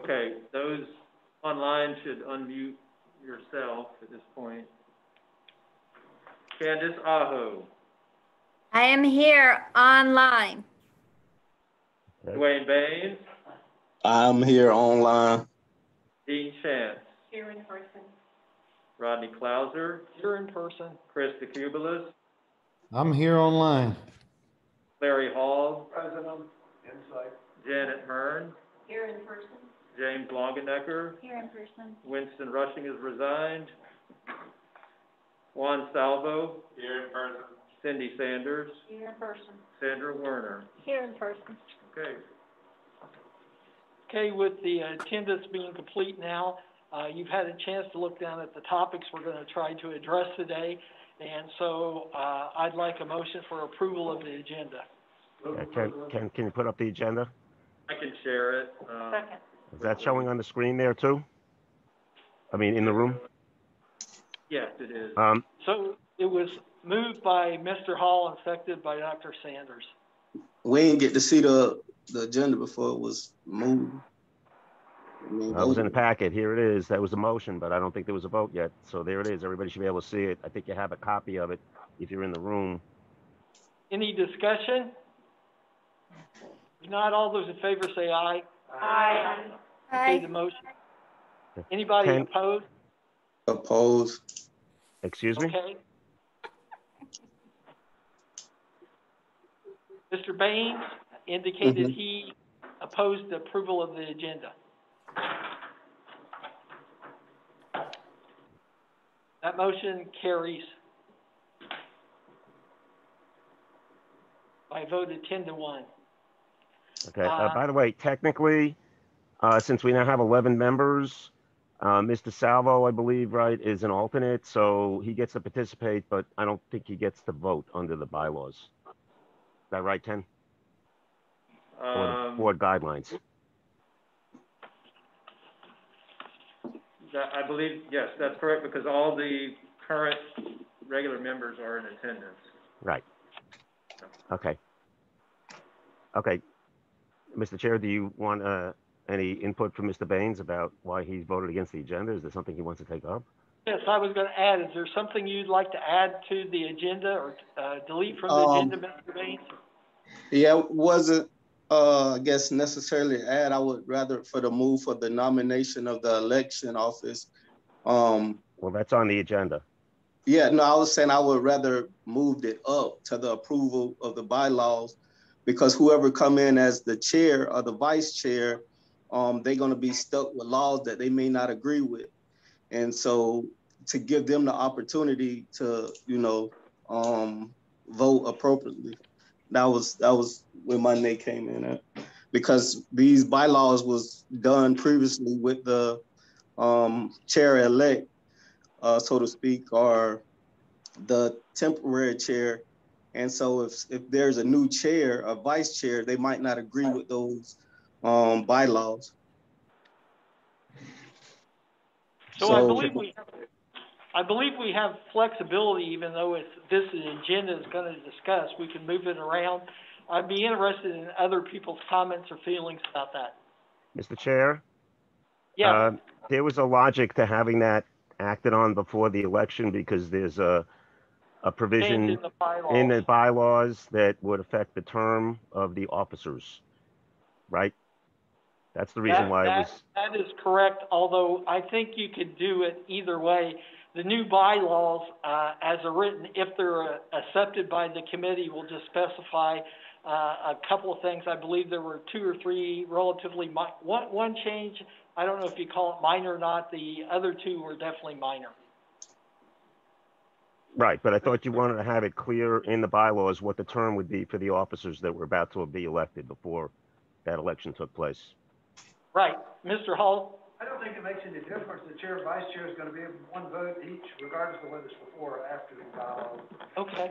Okay, those online should unmute yourself at this point. Candace Aho. I am here online. Dwayne Baines. I'm here online. Dean Chance. Here in person. Rodney Klauser. Here in person. Chris DeCubelis. I'm here online. Larry Hall. President, Insight. Janet Hearn. Here in person. James Longenecker. Here in person. Winston Rushing has resigned. Juan Salvo. Here in person. Cindy Sanders. Here in person. Sandra Werner. Here in person. Okay. Okay, with the attendance being complete now, you've had a chance to look down at the topics we're going to try to address today. And so I'd like a motion for approval of the agenda. Okay, can you put up the agenda? I can share it. Second. Is that showing on the screen there too? I mean, in the room? Yes, it is. So it was moved by Mr. Hall and seconded by Dr. Sanders. We didn't get to see the agenda before it was moved. That was in the packet. Here it is. That was a motion, but I don't think there was a vote yet. So there it is. Everybody should be able to see it. I think you have a copy of it if you're in the room. Any discussion? If not, all those in favor say aye. Aye. Okay, the motion. Anybody opposed? Opposed. Excuse me? Okay. Mr. Baines indicated he opposed the approval of the agenda. That motion carries by a vote of 10-1. Okay. By the way, technically, since we now have 11 members, Mr. Salvo, I believe, right, is an alternate, so he gets to participate, but I don't think he gets to vote under the bylaws. Is that right, Ken? Or the board guidelines? I believe, yes, that's correct, because all the current regular members are in attendance. Right. Okay. Okay. Mr. Chair, do you want any input from Mr. Baines about why he voted against the agenda? Is there something he wants to take up? Yes, I was going to add, is there something you'd like to add to the agenda or delete from the agenda, Mr. Baines? Yeah, it wasn't, I guess, necessarily add. I would rather for the move for the nomination of the election office. Well, that's on the agenda. Yeah, no, I was saying I would rather moved it up to the approval of the bylaws, because whoever come in as the chair or the vice chair, they're going to be stuck with laws that they may not agree with. And so to give them the opportunity to, you know, vote appropriately. That was where my name came in at, because these bylaws was done previously with the chair-elect, so to speak, or the temporary chair. And so if there's a new chair, a vice chair, they might not agree with those bylaws. So I believe we have flexibility, even though this agenda is going to discuss. We can move it around. I'd be interested in other people's comments or feelings about that. Mr. Chair? Yeah. There was a logic to having that acted on before the election, because there's a provision in the bylaws that would affect the term of the officers, right? That's the reason why it was. That is correct, although I think you could do it either way. The new bylaws, as are written, if they're accepted by the committee, will just specify a couple of things. I believe there were 2 or 3 relatively, one change, I don't know if you call it minor or not, the other 2 were definitely minor. Right, but I thought you wanted to have it clear in the bylaws what the term would be for the officers that were about to be elected before that election took place. Right. Mr. Hall? I don't think it makes any difference. The chair and vice chair is going to be one vote each, regardless of whether it's before or after the bylaw. Okay.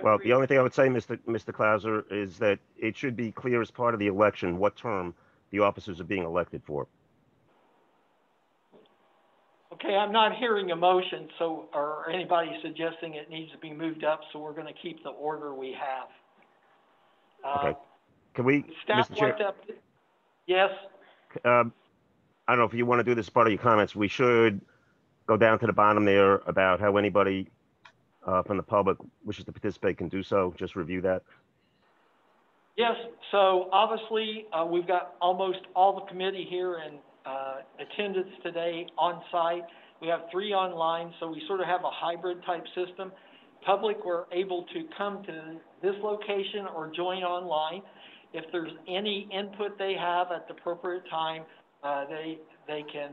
Well, the only thing I would say, Mr. Klauser, is that it should be clear as part of the election what term the officers are being elected for. Okay, I'm not hearing a motion, so, or anybody suggesting it needs to be moved up, so we're going to keep the order we have. Okay. Can we, Staff Mr. Chair? Yes? I don't know if you want to do this as part of your comments. We should go down to the bottom there about how anybody from the public wishes to participate can do so. Just review that. Yes, so obviously, we've got almost all the committee here in attendance today on site. We have 3 online, so we sort of have a hybrid type system. Public were able to come to this location or join online. If there's any input they have at the appropriate time, they can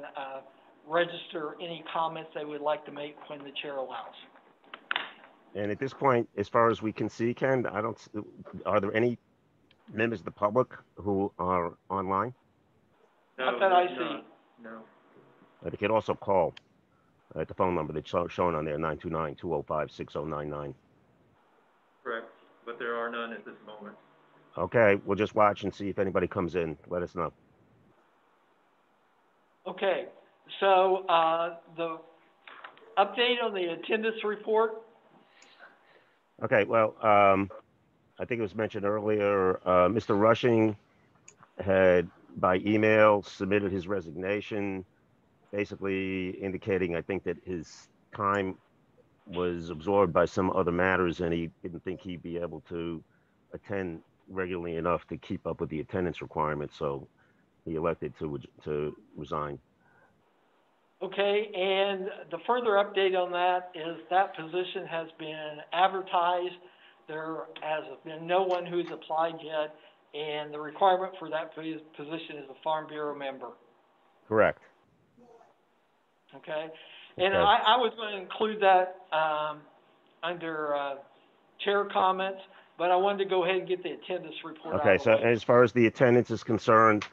register any comments they would like to make when the chair allows. And at this point, as far as we can see, Ken, are there any members of the public who are online? No, Not that I there's see. not. No. They could also call at the phone number that's shown on there, 929-205-6099. Correct, but there are none at this moment. Okay, we'll just watch and see if anybody comes in. Let us know. Okay, so the update on the attendance report. Okay, well, I think it was mentioned earlier, Mr. Rushing had by email submitted his resignation, basically indicating, I think, that his time was absorbed by some other matters and he didn't think he'd be able to attend regularly enough to keep up with the attendance requirements, so he elected to resign. Okay, and the further update on that is that position has been advertised. There has been no one who's applied yet, and the requirement for that position is a Farm Bureau member. Correct. Okay, and Okay. I was going to include that under chair comments, but I wanted to go ahead and get the attendance report Okay, out so of the way. as far as the attendance is concerned,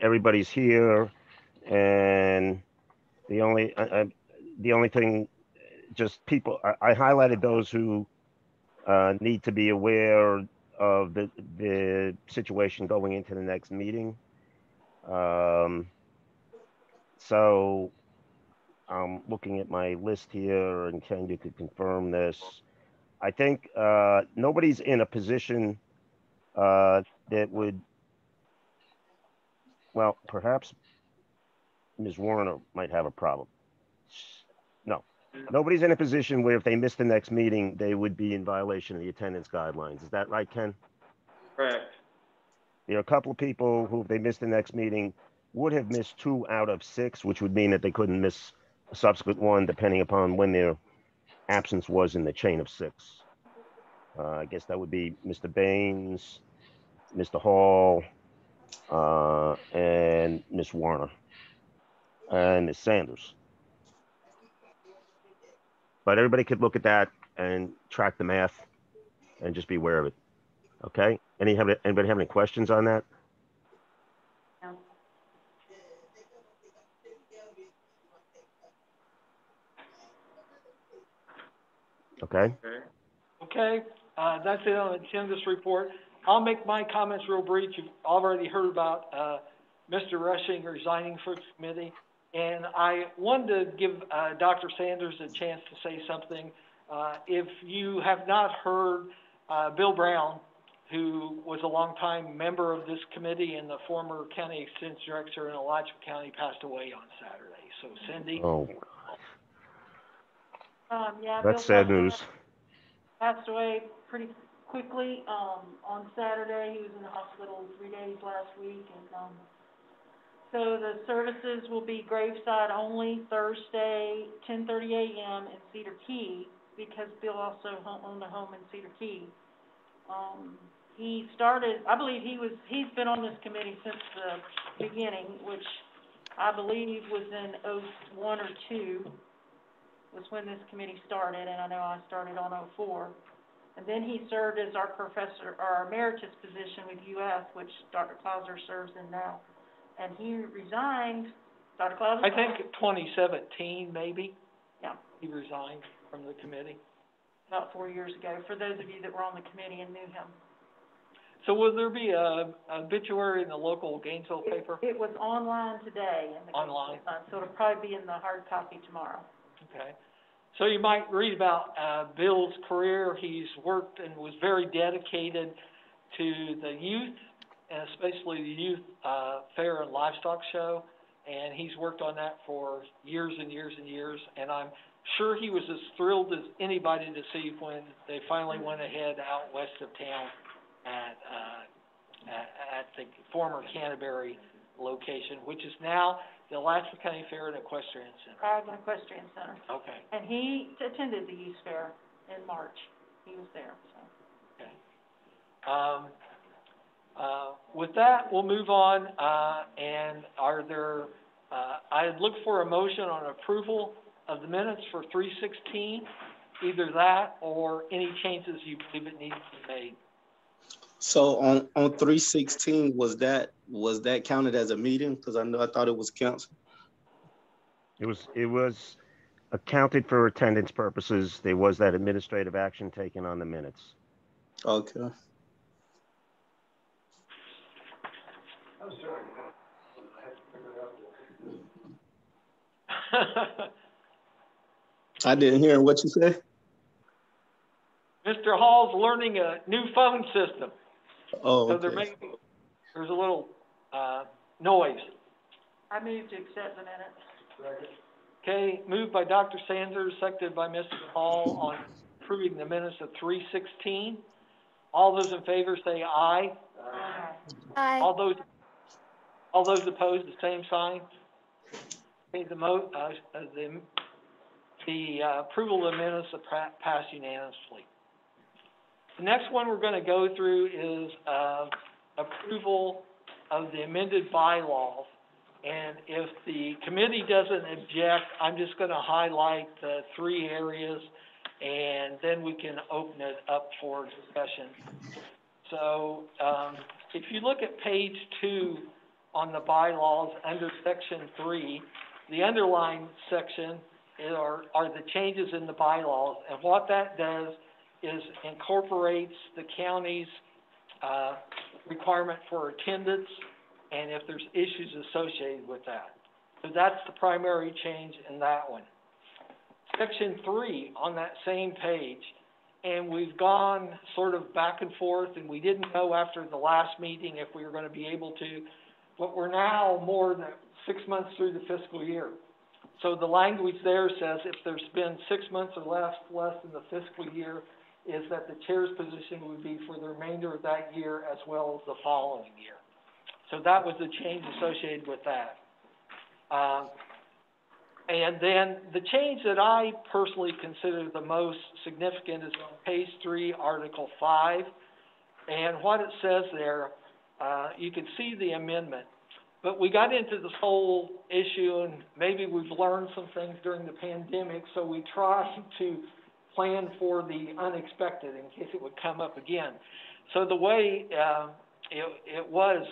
everybody's here, and the only thing, just people, I highlighted those who need to be aware of the situation going into the next meeting. So I'm looking at my list here, and Ken, you could confirm this. I think nobody's in a position that would, well, perhaps Ms. Warner might have a problem. No, nobody's in a position where if they miss the next meeting, they would be in violation of the attendance guidelines. Is that right, Ken? Correct. There are a couple of people who, if they missed the next meeting, would have missed 2 out of 6, which would mean that they couldn't miss a subsequent one, depending upon when their absence was in the chain of 6. I guess that would be Mr. Baines, Mr. Hall, and Ms. Warner, and Ms. Sanders. But everybody could look at that and track the math and just be aware of it. Okay? Anybody have any questions on that? No. Okay? Okay. Okay, that's it on the attendance report. I'll make my comments real brief. You've already heard about Mr. Rushing resigning from the committee. And I wanted to give Dr. Sanders a chance to say something. If you have not heard, Bill Brown, who was a longtime member of this committee and the former county extension director in Alachua County, passed away on Saturday. So Cindy. Oh, Yeah, that's Bill sad news. passed away pretty quickly, on Saturday. He was in the hospital 3 days last week, and, so the services will be graveside only Thursday, 10:30 a.m. in Cedar Key, because Bill also owned a home in Cedar Key. He started, I believe he's been on this committee since the beginning, which I believe was in 01 or 02, was when this committee started, and I know I started on 04. And then he served as our professor, or our emeritus position with UF, which Dr. Clauser serves in now. And he resigned, Dr. Clauser? I think 2017, maybe. Yeah. He resigned from the committee. About 4 years ago, for those of you that were on the committee and knew him. So will there be a obituary in the local Gainesville paper? It was online today. In the Online. So it'll probably be in the hard copy tomorrow. Okay. So you might read about Bill's career. He's worked and was very dedicated to the youth and especially the youth, fair and livestock show. And he's worked on that for years and years and years, and I'm sure he was as thrilled as anybody to see when they finally went ahead out west of town at the former Canterbury location, which is now the Alachua County Fair and Equestrian Center. Equestrian Center. Okay. And he attended the youth fair in March. He was there, so. Okay. With that, we'll move on, and are there, I'd look for a motion on approval of the minutes for 3/16, either that or any changes you believe it needs to be made. So on 3/16, was that counted as a meeting? Because I thought it was canceled. It was accounted for attendance purposes. There was that administrative action taken on the minutes. Okay. I'm sorry. I had to figure it out. I didn't hear what you said. Mr. Hall's learning a new phone system. Oh, So okay. there's a little noise. I move to accept the minutes. Second. Okay, moved by Dr. Sanders, seconded by Mr. Hall on approving the minutes of 3/16. All those in favor say aye. Aye. All those opposed, the same sign. Okay, the approval of the minutes passed unanimously. The next one we're going to go through is approval of the amended bylaws. And if the committee doesn't object, I'm just going to highlight the 3 areas, and then we can open it up for discussion. So if you look at page 2 on the bylaws under section 3, the underlined section are the changes in the bylaws. And what that does is incorporates the county's requirement for attendance and if there's issues associated with that. So that's the primary change in that one. Section 3 on that same page, and we've gone sort of back and forth, and we didn't know after the last meeting if we were going to be able to, but we're now more than 6 months through the fiscal year. So the language there says if there's been 6 months or less than the fiscal year, is that the chair's position would be for the remainder of that year as well as the following year. So that was the change associated with that. And then the change that I personally consider the most significant is on page 3, Article 5. And what it says there, you can see the amendment. But we got into this whole issue, and maybe we've learned some things during the pandemic, so we tried to plan for the unexpected in case it would come up again. So the way it was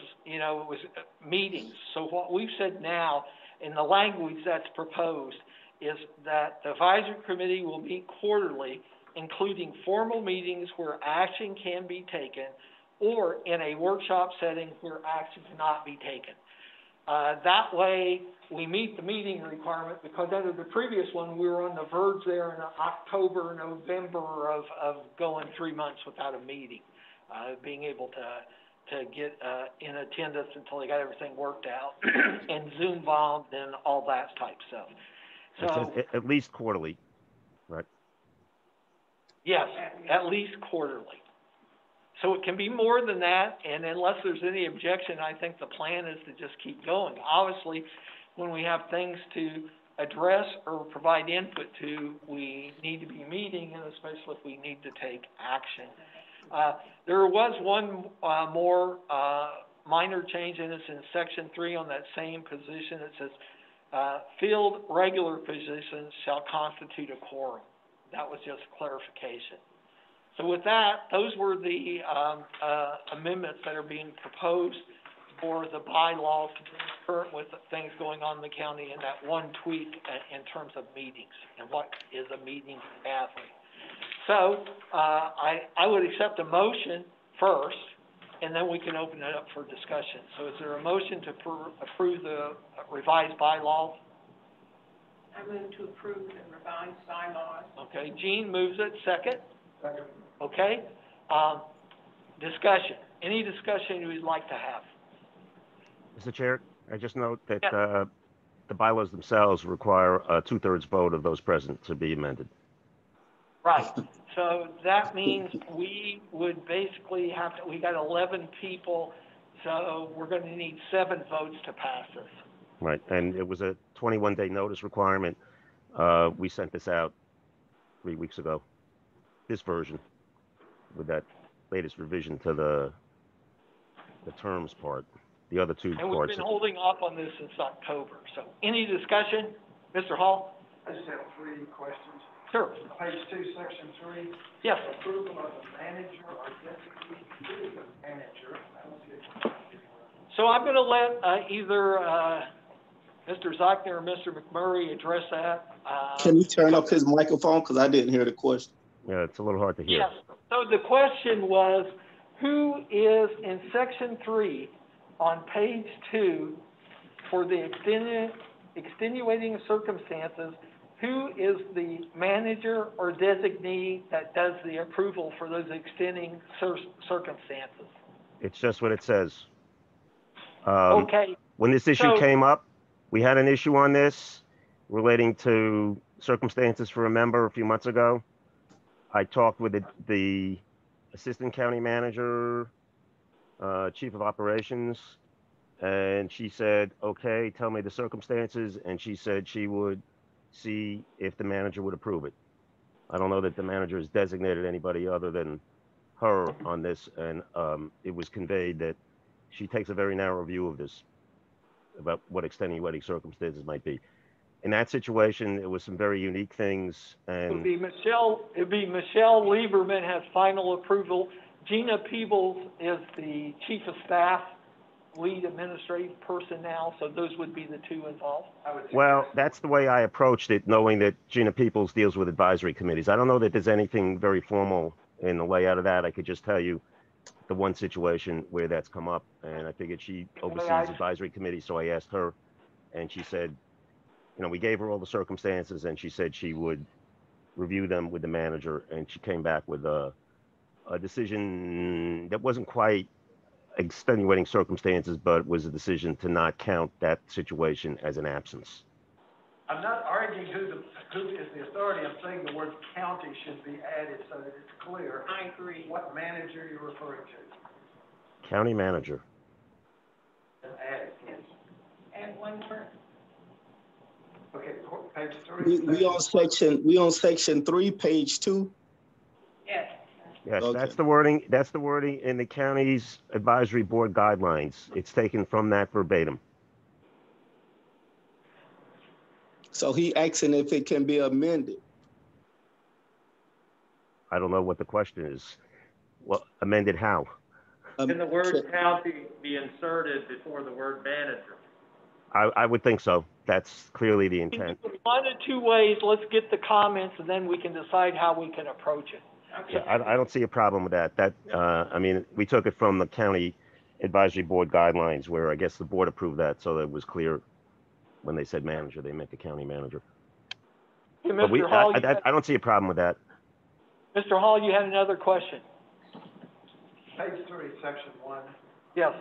meetings. So what we've said now in the language that's proposed is that the advisory committee will meet quarterly, including formal meetings where action can be taken or in a workshop setting where action cannot be taken. That way we meet the meeting requirement, because under the previous one we were on the verge there in October, November of going 3 months without a meeting, being able to get in attendance until they got everything worked out and Zoom bombed and all that type stuff. So at least quarterly, right? Yes, at least quarterly. So it can be more than that, and unless there's any objection, I think the plan is to just keep going. Obviously, when we have things to address or provide input to, we need to be meeting, and especially if we need to take action. There was one more minor change, and it's in section 3 on that same position. It says, field regular positions shall constitute a quorum. That was just clarification. So with that, those were the amendments that are being proposed for the bylaws to be current with the things going on in the county, and that one tweak in terms of meetings and what is a meeting capacity. So I would accept a motion first, and then we can open it up for discussion. So is there a motion to approve the revised bylaws? I move to approve the revised bylaws. Okay, Jean moves it. Second? Second. Okay. Discussion. Any discussion you'd like to have? Mr. Chair, I just note that, Yeah. the bylaws themselves require a 2/3 vote of those present to be amended. Right, so that means we would basically have to, we got 11 people, so we're gonna need 7 votes to pass this. Right, and it was a 21-day notice requirement. We sent this out 3 weeks ago, this version, with that latest revision to the terms part. The other two And we've parts. been holding off on this since October, so any discussion? Mr. Hall? I just have 3 questions. Sure. Page 2, section 3. Yes. Approval of the manager or deputy to the manager. I don't see it. So I'm gonna let, either, Mr. Zochner or Mr. McMurray address that. Can you turn up his microphone? Because I didn't hear the question. Yeah, it's a little hard to hear. Yes, so the question was, who is in section 3 on page 2 for the extenuating circumstances, who is the manager or designee that does the approval for those extending circumstances? It's just what it says. Okay, When this issue so- came up, we had an issue on this relating to circumstances for a member a few months ago. I talked with the assistant county manager, chief of operations, and she said, okay, tell me the circumstances. And she said she would see if the manager would approve it. I don't know that the manager has designated anybody other than her on this. And it was conveyed that she takes a very narrow view of this, about what extenuating circumstances might be. In that situation, it was some very unique things, it'd and be Michelle Lieberman has final approval. Gina Peebles is the chief of staff, lead administrative person now, so those would be the 2 involved. well, that's the way I approached it, knowing that Gina Peoples deals with advisory committees. I don't know that there's anything very formal in the layout of that. I could just tell you the one situation where that's come up, and I figured she oversees advisory committees, so I asked her, and she said, you know, we gave her all the circumstances, and she said she would review them with the manager, and she came back with a decision that wasn't quite extenuating circumstances, but was a decision to not count that situation as an absence. I'm not arguing who is the authority. I'm saying the word county should be added so that it's clear. I agree. What manager you're referring to. County manager. And add it, yes. And one term. Okay, page 3. We on section 3, page 2. Yes. Yes, Okay. that's the wording in the county's advisory board guidelines. It's taken from that verbatim. So he asking if it can be amended. I don't know what the question is. Well, amended how? Can the word county be inserted before the word manager? I would think so. That's clearly the intent. One of 2 ways, let's get the comments, and then we can decide how we can approach it. Yeah, I don't see a problem with that. I mean, we took it from the county advisory board guidelines, where I guess the board approved that, so that it was clear when they said manager, they meant the county manager. Hey, But Mr. Hall, I don't see a problem with that. Mr. Hall, you had another question? Page 3, section 1. Yes.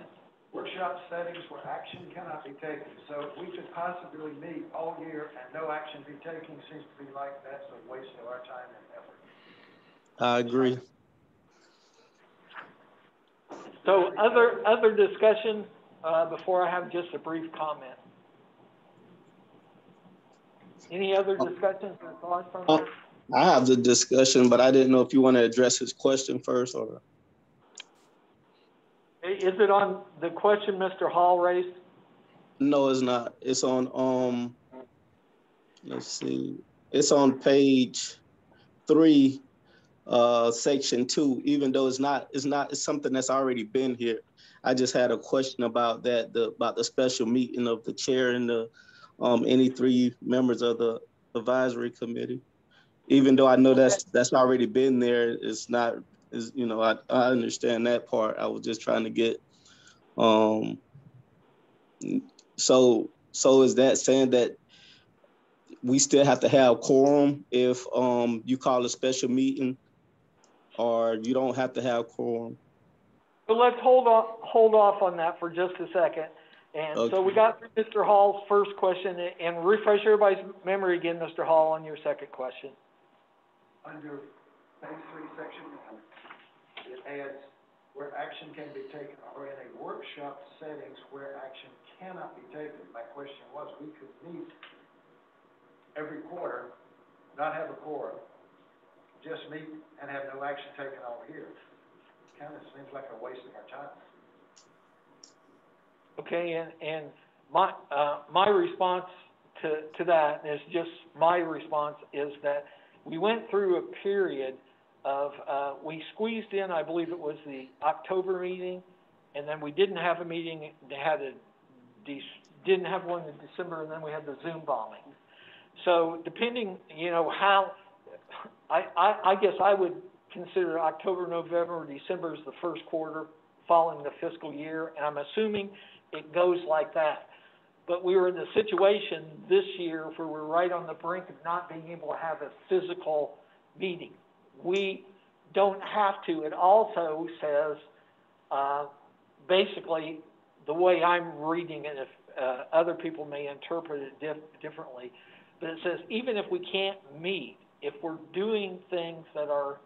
Workshop settings where action cannot be taken. So we could possibly meet all year and no action be taken. Seems to be like that's a waste of our time and effort. I agree. So other discussion, before I have just a brief comment. Any other discussions or thoughts from that? I have the discussion, but I didn't know if you want to address his question first or. Is it on the question Mr. Hall raised? No, it's not. It's on, let's see. It's on page 3, section 2, even though it's something that's already been here. I just had a question about that, about the special meeting of the chair and the, any 3 members of the advisory committee. Even though I know that's already been there, it's not, you know, I understand that part. I was just trying to get, so is that saying that we still have to have quorum if you call a special meeting, or you don't have to have quorum? So let's hold off on that for just a second. And so we got through Mr. Hall's first question, and refresh everybody's memory again, Mr. Hall, on your second question. Under page 3, section 1, it adds where action can be taken, or in a workshop settings where action cannot be taken. My question was, we could meet every quarter, not have a quorum, just meet and have no action taken all year. Kind of seems like a waste of our time. Okay, and my response to that is just my response is that we went through a period of we squeezed in, I believe it was the October meeting, and then we didn't have a meeting. Didn't have one in December, and then we had the Zoom bombing. So depending, you know, how I guess I would consider October, November, or December as the first quarter following the fiscal year, and I'm assuming it goes like that. But we were in a situation this year where we're right on the brink of not being able to have a physical meeting. We don't have to. It also says, basically, the way I'm reading it, if other people may interpret it differently, but it says even if we can't meet, if we're doing things that are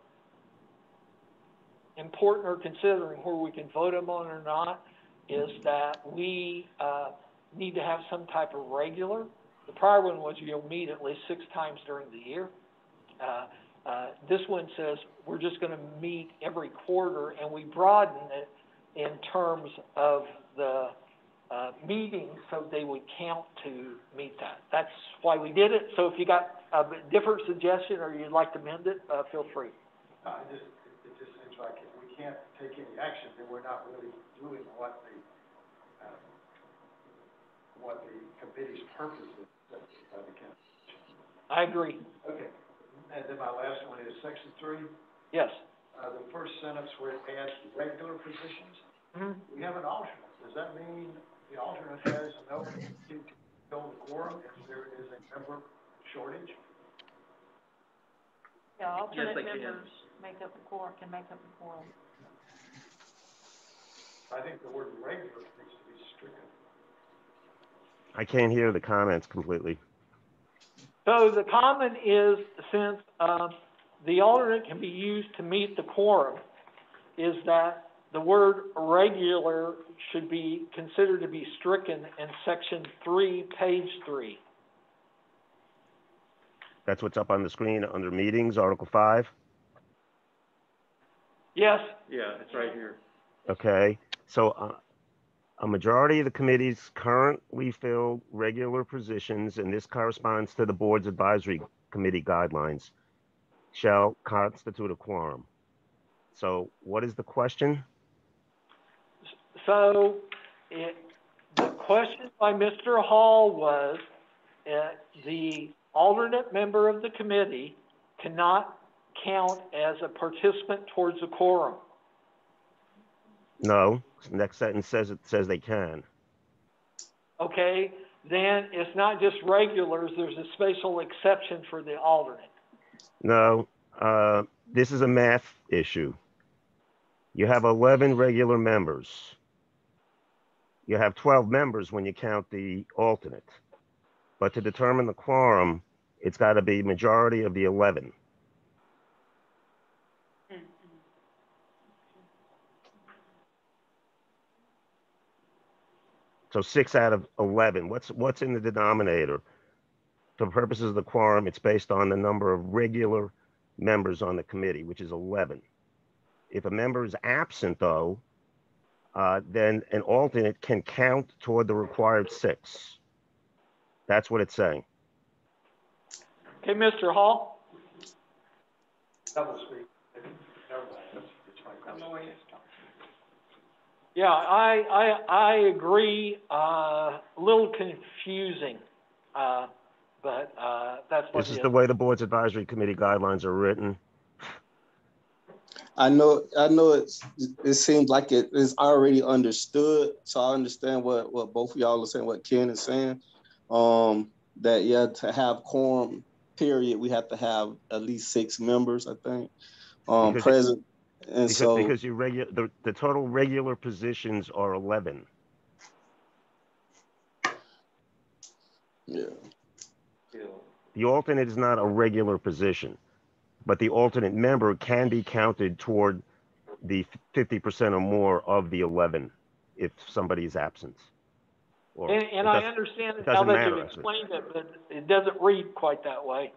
important or considering where we can vote them on or not, is that we need to have some type of regular. The prior one was you'll meet at least 6 times during the year. This one says we're just going to meet every quarter, and we broaden it in terms of the meetings so they would count to meet that. That's why we did it. So if you got a different suggestion or you'd like to amend it, feel free. It just seems like if we can't take any action, then we're not really doing what the committee's purpose is by the county. I agree. Okay. And then my last one is section 3. Yes. The first sentence where it adds regular positions. Mm-hmm. We have an alternate. Does that mean the alternate has no ability to fill the quorum if there is a member shortage? Yeah, alternate Yes, members make up the quorum, can make up the quorum. I think the word regular needs to be stricken. I can't hear the comments completely. So the comment is, since the alternate can be used to meet the quorum, is that the word regular should be considered to be stricken in section 3, page 3. That's what's up on the screen under meetings, Article 5. Yes. Yeah, it's right here. Okay, so a majority of the committee's currently filled regular positions, and this corresponds to the board's advisory committee guidelines, shall constitute a quorum. So what is the question? So the question by Mr. Hall was the alternate member of the committee cannot count as a participant towards a quorum. No, the next sentence says they can. Okay, then it's not just regulars, there's a special exception for the alternate. No, this is a math issue. You have 11 regular members. You have 12 members when you count the alternate. But to determine the quorum, it's got to be majority of the 11. So 6 out of 11. What's in the denominator? For purposes of the quorum, it's based on the number of regular members on the committee, which is 11. If a member is absent, though, then an alternate can count toward the required 6. That's what it's saying. Okay, Mr. Hall? Double speak. Never mind. It's my question. Yeah, I agree. A little confusing, but that's what this is the way the board's advisory committee guidelines are written. I know it seems like it is already understood. So I understand what both of y'all are saying, what Ken is saying. That yeah, to have quorum period, we have to have at least 6 members, I think. Present. And Because, so, because the total regular positions are 11. yeah, The alternate is not a regular position, but the alternate member can be counted toward the 50% or more of the 11 if somebody is absent. Or And I understand it how doesn't that matter, you've actually. explained it, but it doesn't read quite that way.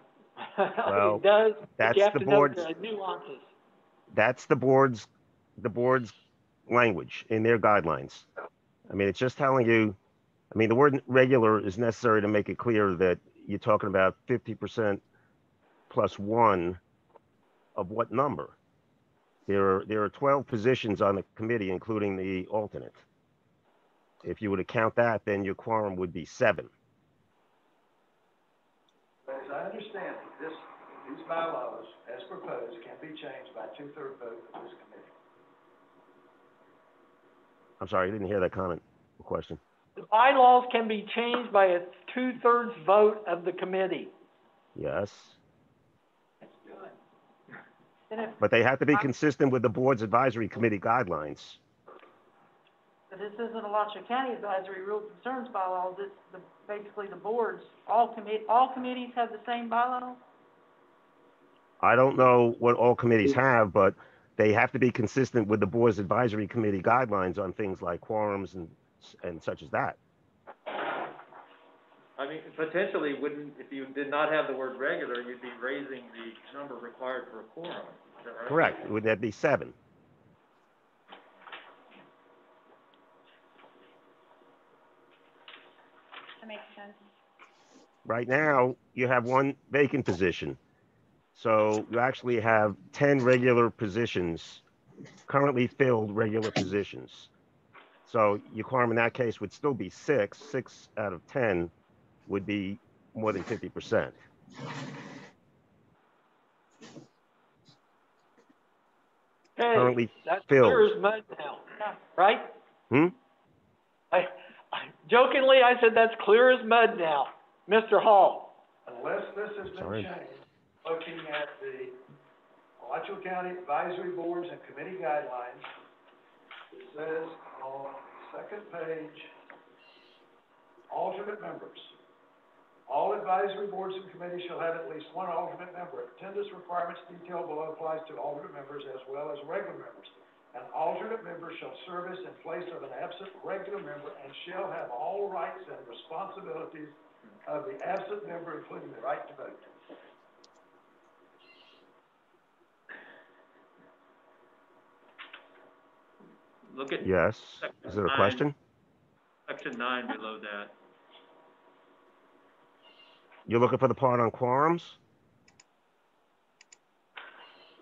Well, It does, but that's you have the to know board's, the nuances. that's the board's language in their guidelines. I mean, it's just telling you, I mean, the word regular is necessary to make it clear that you're talking about 50% plus one of what number? There are 12 positions on the committee, including the alternate. If you were to count that, then your quorum would be 7. But as I understand it, these bylaws, as proposed, can be changed by 2/3 vote of this committee. I'm sorry, I didn't hear that comment or question. The bylaws can be changed by a 2/3 vote of the committee. Yes, And if, but they have to be consistent with the board's advisory committee guidelines. but this isn't Alachua County Advisory Rules and Concerns bylaws, it's basically the boards, all committees have the same bylaws? I don't know what all committees have, but they have to be consistent with the board's advisory committee guidelines on things like quorums and such as that. I mean, potentially wouldn't, if you did not have the word regular, you'd be raising the number required for a quorum, is that right? Correct. Would that be 7? That makes sense. Right now, you have 1 vacant position. So you actually have 10 regular positions, currently filled regular positions. So your quorum in that case would still be 6. 6 out of 10 would be more than 50%. Okay, Currently that's filled. clear as mud now, right? Hmm? I jokingly, I said that's clear as mud now. Mr. Hall. Unless this has been Sorry. changed, looking at the Alachua County Advisory Boards and Committee Guidelines, it says on the second page, alternate members. All advisory boards and committees shall have at least 1 alternate member. Attendance requirements detailed below applies to alternate members as well as regular members. An alternate member shall service in place of an absent regular member and shall have all rights and responsibilities of the absent member, including the right to vote. Look at Yes. Section Is there a 9. question? Section 9 below that. You're looking for the part on quorums?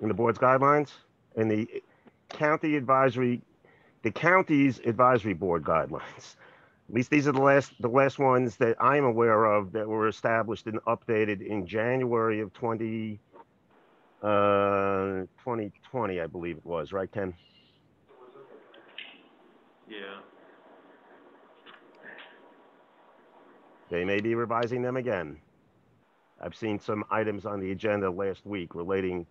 In the board's guidelines? In the county's advisory board guidelines. At least these are the last ones that I'm aware of that were established and updated in January of 2020, I believe it was, right, Ken? Yeah. They may be revising them again. I've seen some items on the agenda last week relating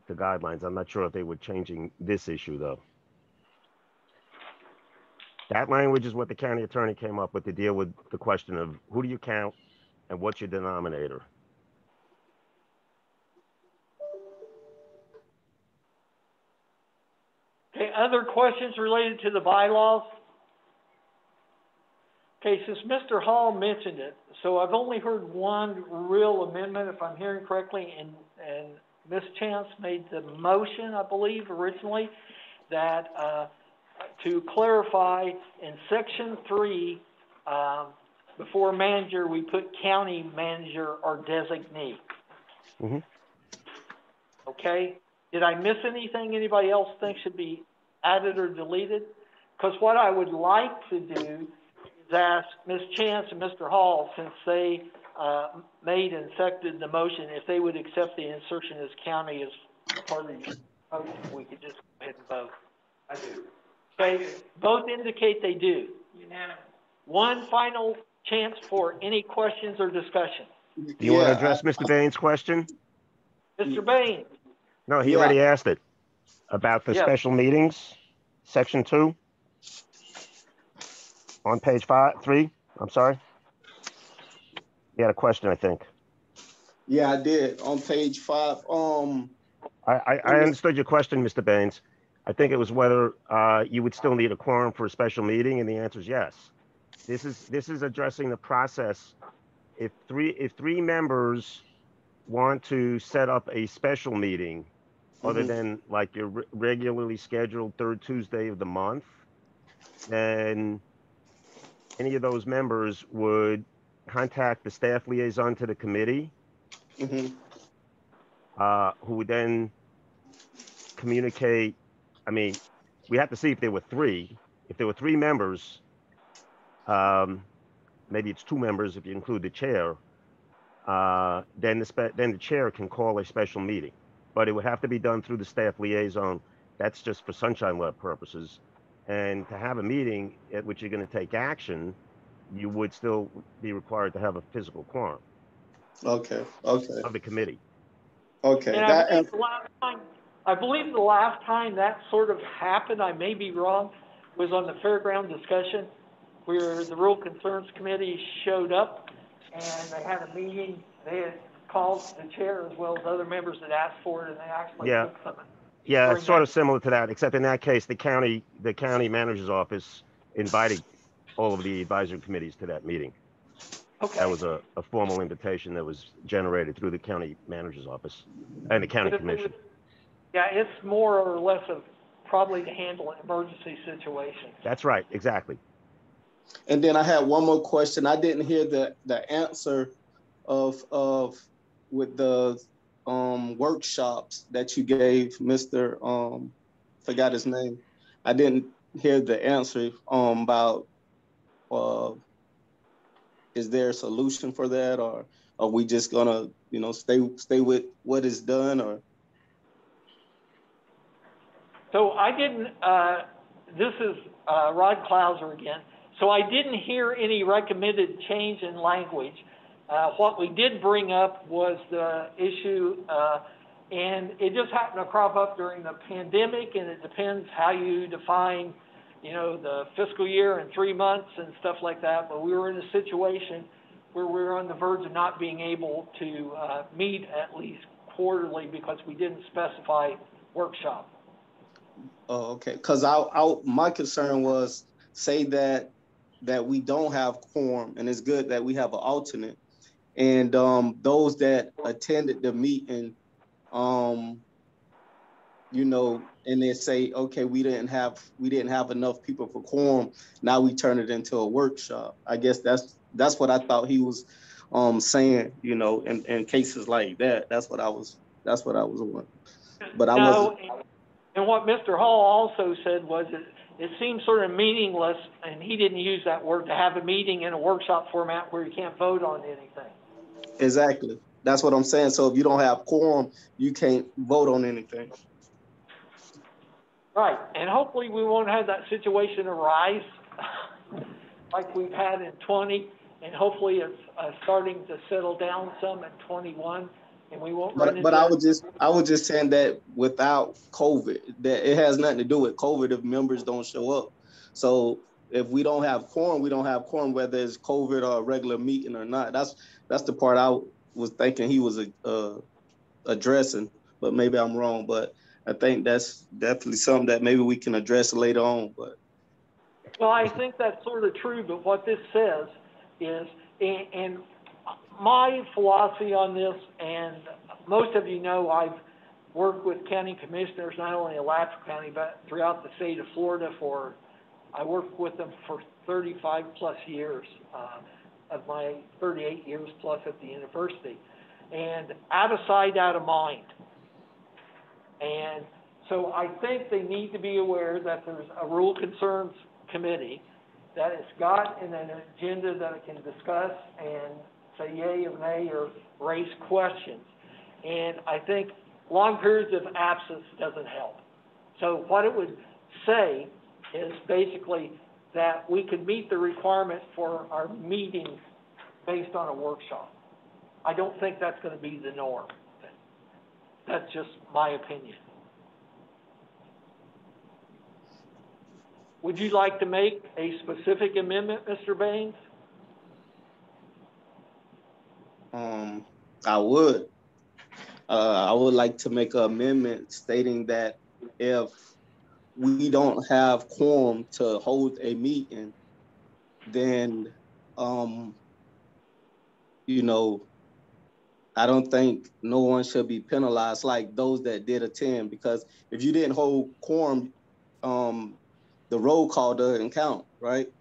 to guidelines. I'm not sure if they were changing this issue, though. That language is what the county attorney came up with to deal with the question of who do you count and what's your denominator? Okay, other questions related to the bylaws? Okay, since Mr. Hall mentioned it, so I've only heard one real amendment, if I'm hearing correctly, and Ms. Chance made the motion, I believe, originally, that, to clarify, in section 3, before manager, we put county manager or designee. Mm-hmm. Okay? Did I miss anything anybody else thinks should be added or deleted? Because what I would like to do is ask Ms. Chance and Mr. Hall, since they made and seconded the motion, if they would accept the insertion as county as part of the motion, we could just go ahead and vote. I do. Okay, both indicate they do. Unanimous. One final chance for any questions or discussion. Do you want to address Mr. Bain's question? Mr. Bain? No, he Yeah. already asked it. about the Yes. special meetings, section 2, on page 3, I'm sorry. You had a question, I think. Yeah, I did, on page 5, I understood your question, Mr. Baines. I think it was whether you would still need a quorum for a special meeting, and the answer is yes. This is addressing the process. If three members want to set up a special meeting, other than like your regularly scheduled third Tuesday of the month, then any of those members would contact the staff liaison to the committee, who would then communicate. I mean, we have to see if there were 3. If there were 3 members, maybe it's 2 members if you include the chair, then the chair can call a special meeting. But it would have to be done through the staff liaison. That's just for sunshine law purposes. And to have a meeting at which you're going to take action, you would still be required to have a physical quorum Okay. of the committee. Okay. And I believe the last time that sort of happened, I may be wrong, was on the fairground discussion, where the Rural Concerns Committee showed up and they had a meeting. They had called the chair as well as other members that asked for it, and they actually took some. Yeah, it's sort of similar to that, except in that case, the county manager's office invited all of the advisory committees to that meeting. Okay. That was a formal invitation that was generated through the county manager's office and the county commission. Yeah, it's more or less of probably to handle an emergency situation. That's right, exactly. And then I had one more question. I didn't hear the answer of with the workshops that you gave Mr. Forgot his name. I didn't hear the answer about is there a solution for that, or are we just gonna stay with what is done? Or so I didn't. This is Rod Klauser again. So I didn't hear any recommended change in language. What we did bring up was the issue, and it just happened to crop up during the pandemic, and it depends how you define, the fiscal year and 3 months and stuff like that. But we were in a situation where we were on the verge of not being able to meet at least quarterly because we didn't specify workshop. Oh, okay. Because my concern was, say that we don't have quorum, and it's good that we have an alternate, and those that attended the meeting, and they say, okay, we didn't have enough people for quorum. Now we turn it into a workshop. I guess that's what I thought he was saying. In cases like that, that's what I was wondering. But I wasn't. And what Mr. Hall also said was it seems sort of meaningless, and he didn't use that word, to have a meeting in a workshop format where you can't vote on anything. Exactly. That's what I'm saying. So if you don't have quorum, you can't vote on anything. Right. And hopefully we won't have that situation arise like we've had in 20, and hopefully it's starting to settle down some in 21. And we won't run into But I was just saying that without COVID, that it has nothing to do with COVID if members don't show up. So if we don't have quorum, we don't have quorum, whether it's COVID or a regular meeting or not. That's the part I was thinking he was addressing, but maybe I'm wrong. But I think that's definitely something that maybe we can address later on. But well, I think that's sort of true. But what this says is, and my philosophy on this, and most of you know, I've worked with county commissioners, not only in Alachua County, but throughout the state of Florida I worked with them for 35 plus years, of my 38 years plus at the university. And out of sight, out of mind. And so I think they need to be aware that there's a Rural Concerns Committee that has got an agenda that it can discuss and say yay or nay or raise questions. And I think long periods of absence doesn't help. So what it would say is basically that we could meet the requirement for our meetings based on a workshop. I don't think that's going to be the norm. That's just my opinion. Would you like to make a specific amendment, Mr. Baines? I would. I would like to make an amendment stating that if we don't have quorum to hold a meeting, then, you know, I don't think no one should be penalized like those that did attend, because if you didn't hold quorum, the roll call doesn't count, right?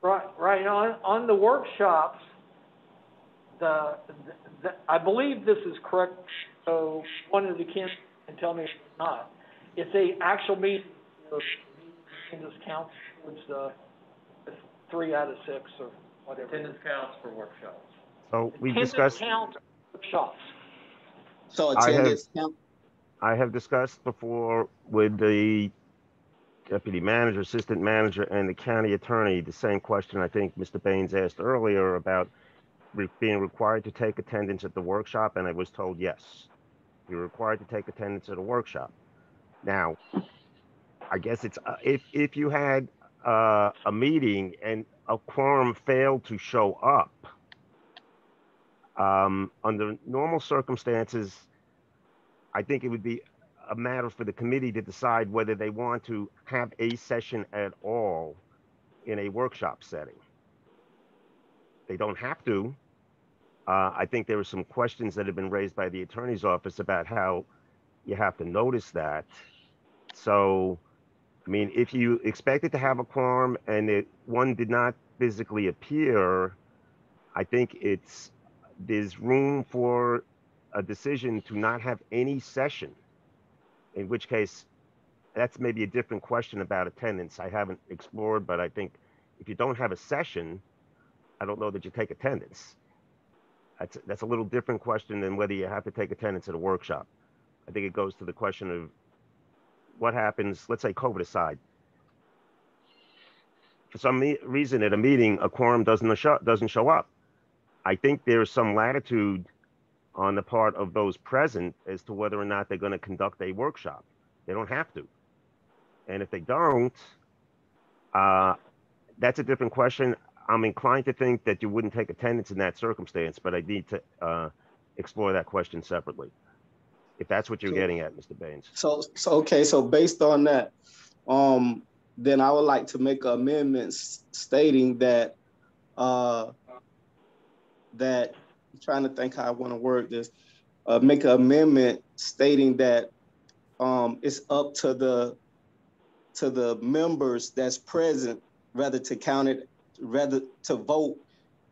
Right. On the workshops, I believe this is correct, so one of the can tell me if it's not. If the actual meeting, attendance counts towards the 3 out of 6 or whatever. Attendance counts for workshops. So we Attendance discussed. count workshops. So attendance count. I have discussed before with the deputy manager, assistant manager, and the county attorney the same question I think Mr. Baines asked earlier about being required to take attendance at the workshop, and I was told yes, you're required to take attendance at a workshop. Now, I guess it's if you had a meeting and a quorum failed to show up, under normal circumstances, I think it would be a matter for the committee to decide whether they want to have a session at all in a workshop setting. They don't have to. I think there were some questions that have been raised by the attorney's office about how you have to notice that. So, I mean, if you expected to have a quorum and one did not physically appear, I think there's room for a decision to not have any session, in which case that's maybe a different question about attendance I haven't explored, but I think if you don't have a session, I don't know that you take attendance. That's a little different question than whether you have to take attendance at a workshop. I think it goes to the question of what happens, let's say COVID aside. For some reason at a meeting, a quorum doesn't show up. I think there's some latitude on the part of those present as to whether or not they're going to conduct a workshop. They don't have to. And if they don't, that's a different question. I'm inclined to think that you wouldn't take attendance in that circumstance, but I need to explore that question separately, if that's what you're getting at, Mr. Baines. So okay, so based on that, then I would like to make an amendment stating that that I'm trying to think how I want to word this. Make an amendment stating that it's up to the members that's present rather to count it, rather to vote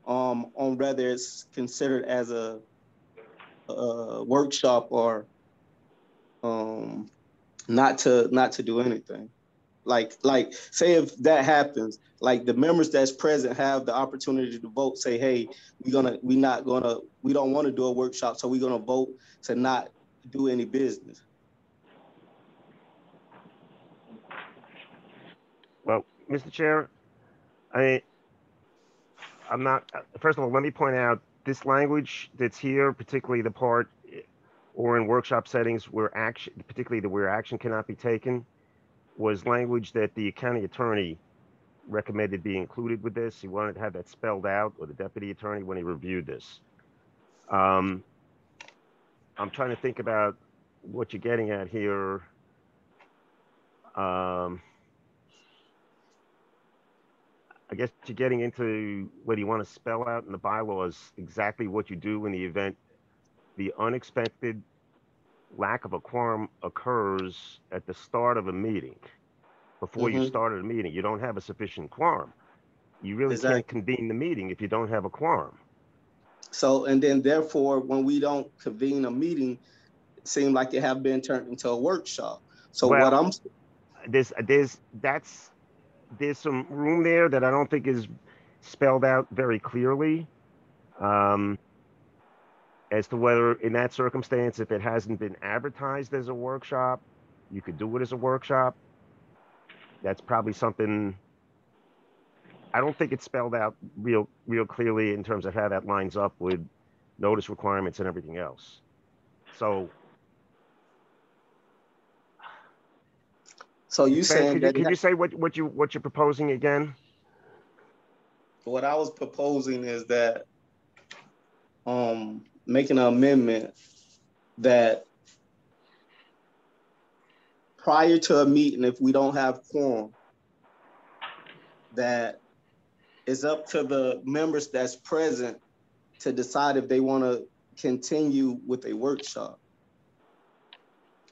on whether it's considered as a workshop or not to do anything. Like say if that happens, like the members that's present have the opportunity to vote, say, hey, we don't want to do a workshop, so we're gonna vote to not do any business. Well, Mr. Chair, I'm not, first of all, let me point out this language that's here, particularly the part or in workshop settings where action, particularly where action cannot be taken, was language that the county attorney recommended be included with this. He wanted to have that spelled out, or the deputy attorney, when he reviewed this. I'm trying to think about what you're getting at here. I guess you're getting into whether you want to spell out in the bylaws exactly what you do in the event the unexpected lack of a quorum occurs at the start of a meeting. Before you started a meeting, you don't have a sufficient quorum. You really can't convene the meeting if you don't have a quorum. So, and then therefore, when we don't convene a meeting, it seems like it have been turned into a workshop. So well, what I'm there's some room there that I don't think is spelled out very clearly as to whether in that circumstance, if it hasn't been advertised as a workshop, you could do it as a workshop. That's probably something, I don't think it's spelled out real clearly in terms of how that lines up with notice requirements and everything else. So So you Ben, saying that could you say what you're proposing again? what I was proposing is that making an amendment that prior to a meeting, if we don't have quorum, that it's up to the members that's present to decide if they want to continue with a workshop.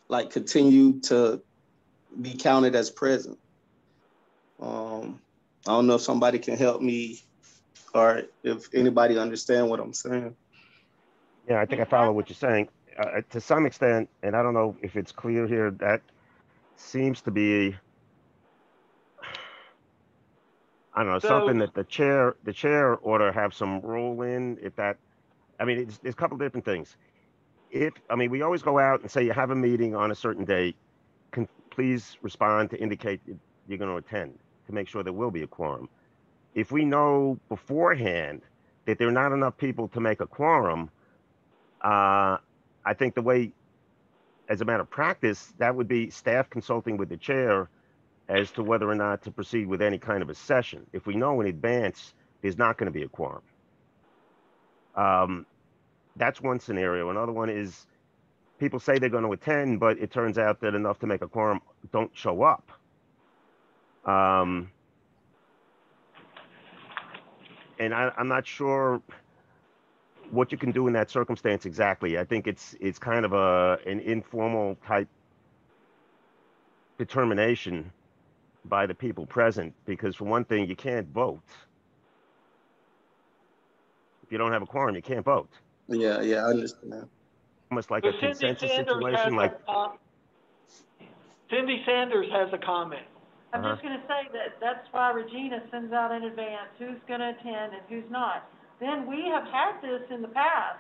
Like continue to be counted as present. I don't know if somebody can help me or if anybody understand what I'm saying. Yeah, I think I follow what you're saying. To some extent, and I don't know if it's clear here, that seems to be, I don't know, something that the chair ought to have some role in. If that, I mean, there's a couple different things. We always go out and say you have a meeting on a certain date, please respond to indicate that you're going to attend to make sure there will be a quorum. If we know beforehand that there are not enough people to make a quorum, I think the way, as a matter of practice, that would be staff consulting with the chair as to whether or not to proceed with any kind of a session. If we know in advance there's not going to be a quorum. That's one scenario. Another one is people say they're going to attend, but it turns out that enough to make a quorum don't show up. And I'm not sure what you can do in that circumstance exactly. I think it's kind of an informal type determination by the people present, because for one thing, you can't vote. If you don't have a quorum, you can't vote. Yeah, I understand. Almost like a consensus situation, like Cindy Sanders has a comment. I'm just gonna say that's why Regina sends out in advance who's gonna attend and who's not. Then we have had this in the past,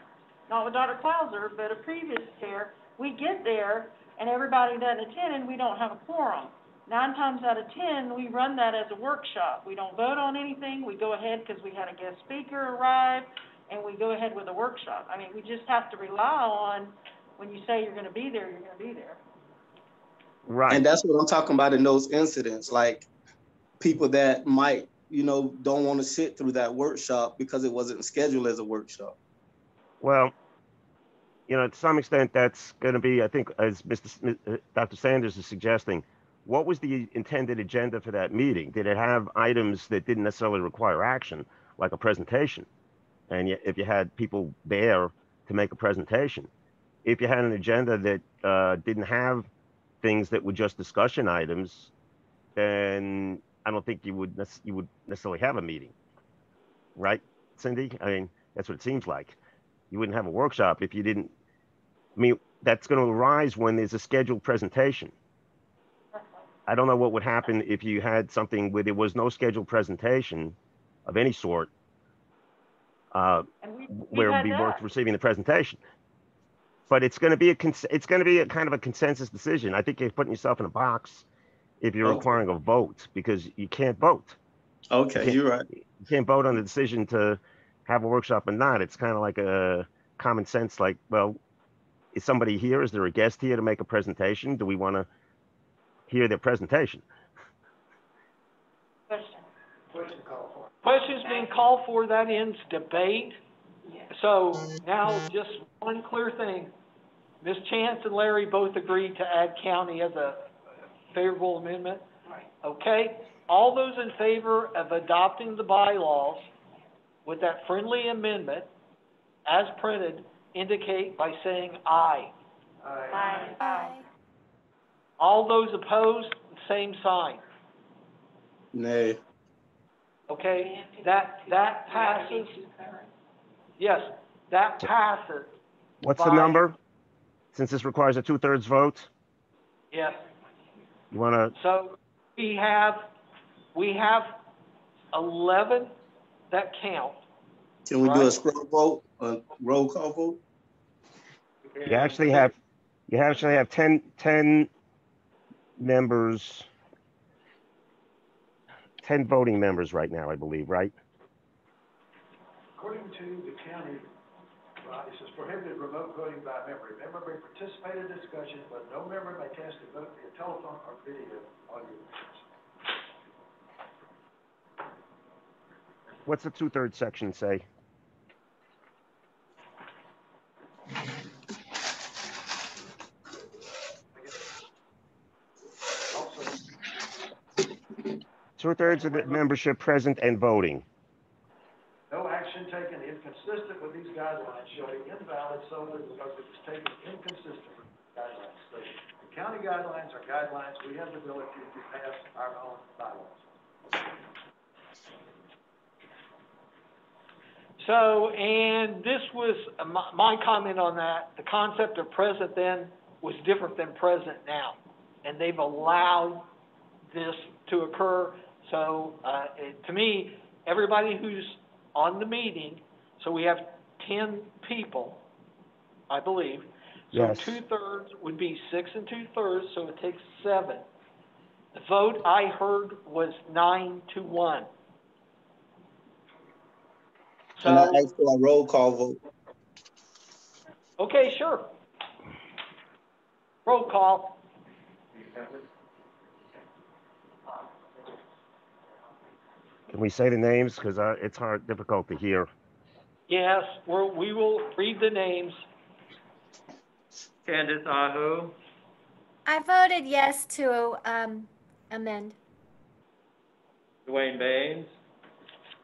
not with Dr. Clauser, but a previous chair. We get there and everybody doesn't attend and we don't have a quorum. 9 times out of 10, we run that as a workshop. We don't vote on anything. We go ahead because we had a guest speaker arrive, and we go ahead with a workshop. I mean, we just have to rely on when you say you're going to be there, you're going to be there. Right. And that's what I'm talking about in those incidents, like people that might, don't want to sit through that workshop because it wasn't scheduled as a workshop. Well, to some extent, that's going to be, I think, as Dr. Sanders is suggesting, what was the intended agenda for that meeting? Did it have items that didn't necessarily require action, like a presentation? And if you had people there to make a presentation, if you had an agenda that didn't have things that were just discussion items, then I don't think you would necessarily have a meeting, right, Cindy? I mean, that's what it seems like. You wouldn't have a workshop if you didn't. I mean, that's going to arise when there's a scheduled presentation. I don't know what would happen if you had something where there was no scheduled presentation of any sort, where it would be worth receiving the presentation. But it's going to be a kind of a consensus decision. I think you're putting yourself in a box if you're requiring a vote, because you can't vote. Okay, you're right. You can't vote on the decision to have a workshop or not. It's kind of like a common sense, like, well, is somebody here? Is there a guest here to make a presentation? Do we want to hear their presentation? Question's being called for. That ends debate. So now just one clear thing. Ms. Chance and Larry both agreed to add county as a favorable amendment. Right. Okay. All those in favor of adopting the bylaws with that friendly amendment as printed indicate by saying aye. Aye. Aye. All those opposed, same sign. Nay. Okay, that passes. Yes, that passes. What's the number? Since this requires a 2/3 vote? Yes. You want to? So we have 11 that count. Can we do a scroll vote, a roll call vote? You actually have 10 members, 10 voting members right now, I believe, right? According to the county Ron, it says prohibited remote voting by a member. A member may participate in discussion, but no member may cast a vote via telephone or video audio means. What's the 2/3 section say? Also, 2/3 of the membership present and voting. no action taken inconsistent with these guidelines shall be invalid solely because it was taken inconsistent with the guidelines. So the county guidelines are guidelines. We have the ability to pass our own bylaws. So, and this was, my comment on that, the concept of present then was different than present now. And they've allowed this to occur. So, to me, everybody who's on the meeting, so we have 10 people, I believe. So Yes. 2/3 would be 6 2/3, so it takes 7. The vote I heard was 9-1. And I So, ask for a roll call vote. okay, sure. Roll call. Can we say the names? Because it's difficult to hear. Yes, we will read the names. Candace Ahu, I voted yes to, amend. Dwayne Baines,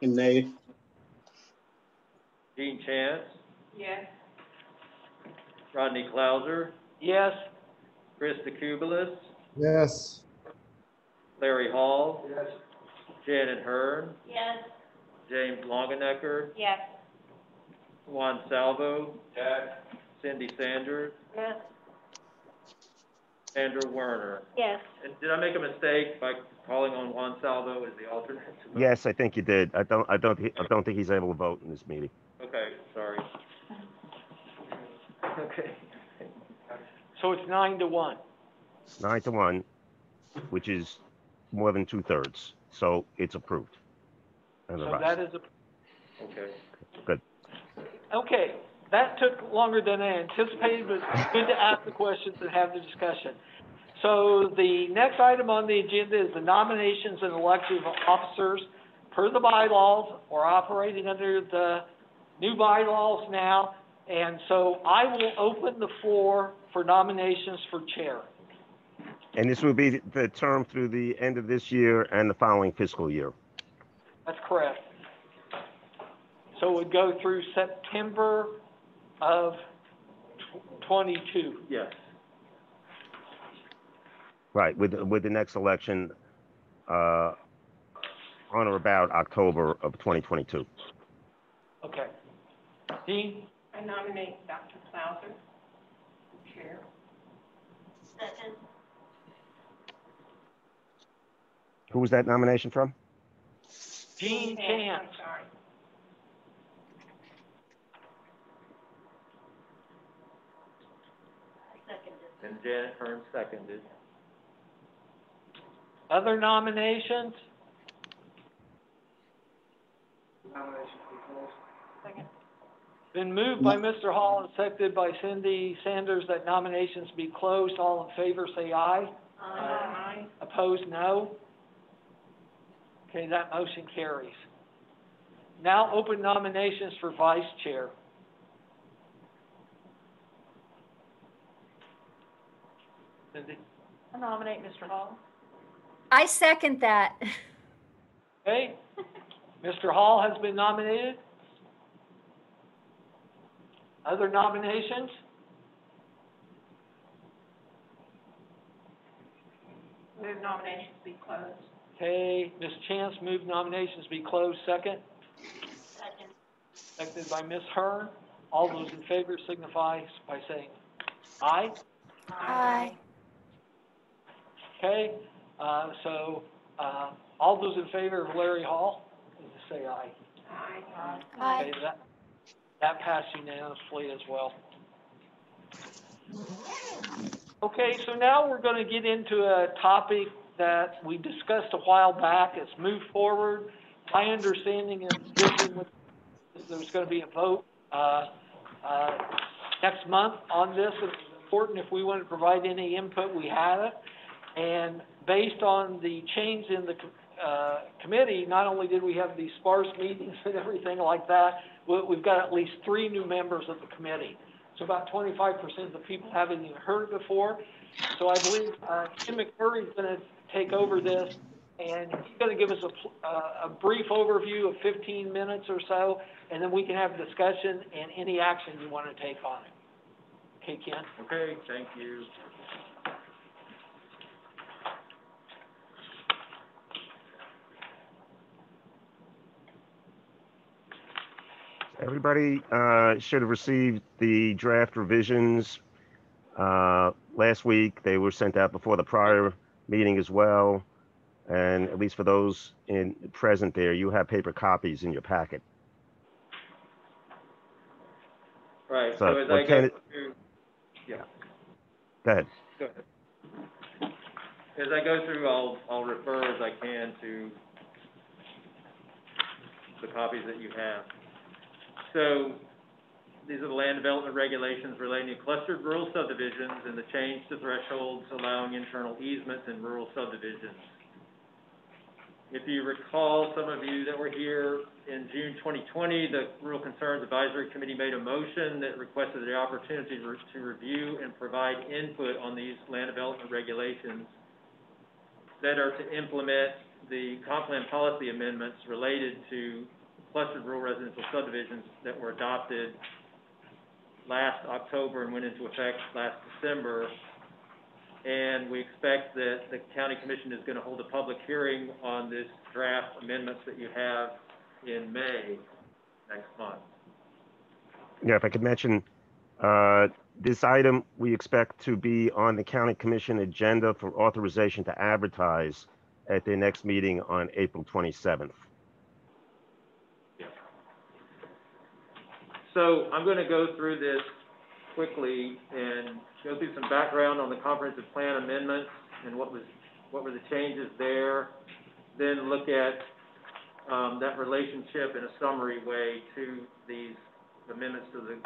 And nay. Gene Chance, Yes. Rodney Clauser, Yes, Krista Kubelis, Yes. Larry Hall, Yes. Janet Hearn, Yes. James Longenecker, Yes. Juan Salvo, Cindy Sanders, Yes. Sandra Werner. Yes. And did I make a mistake by calling on Juan Salvo as the alternate? Yes, I think you did. I don't think he's able to vote in this meeting. Okay, sorry. Okay. so it's 9-1. 9-1, which is more than 2/3. So it's approved. And the So rest. that is Okay. Good. okay. That took longer than I anticipated, but it's good to ask the questions and have the discussion. So the next item on the agenda is the nominations and election of officers per the bylaws. We're operating under the new bylaws now, and so I will open the floor for nominations for chair. And this will be the term through the end of this year and the following fiscal year. That's correct. So it would go through September of 22. Yes. Right, with the next election on or about October of 2022. Okay. Dean? I nominate Dr. Clauser, chair. Second. Who was that nomination from? Gene Chance. I'm sorry. And Janet Hearn seconded. Other nominations? Nominations be closed. Second. Been moved by Mr. Hall and seconded by Cindy Sanders that nominations be closed. All in favor, say aye. Aye. Opposed, no. Okay, that motion carries. Now open nominations for vice chair. Cindy? I nominate Mr. Hall. I second that. Okay, Mr. Hall has been nominated. Other nominations? Move nominations be closed. Okay, Ms. Chance moved nominations be closed. Second? Second. Seconded by Ms. Hearn. All those in favor signify by saying aye. Aye. Okay, all those in favor of Larry Hall, say aye. Aye. Aye. Okay, that passed unanimously as well. Okay, so now we're going to get into a topic that we discussed a while back. It's moved forward. My understanding is there's going to be a vote next month on this. It's important. If we want to provide any input, we have it. And based on the change in the committee, not only did we have these sparse meetings and everything like that, we've got at least 3 new members of the committee. So about 25% of the people haven't even heard it before. So I believe Tim McMurray is going to take over this, and he's going to give us a brief overview of 15 minutes or so, and then we can have a discussion and any action you want to take on it. Okay, Ken? Okay, thank you. Everybody should have received the draft revisions last week. They were sent out before the prior meeting as well. And at least for those present there, you have paper copies in your packet. Right, so as I go through, yeah. Go ahead. Go ahead. As I go through, I'll refer as I can to the copies that you have. So these are the land development regulations relating to clustered rural subdivisions and the change to thresholds allowing internal easements in rural subdivisions. If you recall, some of you that were here in June 2020, the Rural Concerns Advisory Committee made a motion that requested the opportunity to review and provide input on these land development regulations that are to implement the comp plan policy amendments related to clustered rural residential subdivisions that were adopted last October and went into effect last December. And we expect that the County Commission is going to hold a public hearing on this draft amendments that you have in May next month. Yeah, if I could mention, this item we expect to be on the County Commission agenda for authorization to advertise at their next meeting on April 27th. So I'm going to go through this quickly and go through some background on the comprehensive plan amendments and what were the changes there. Then look at that relationship in a summary way to these amendments to the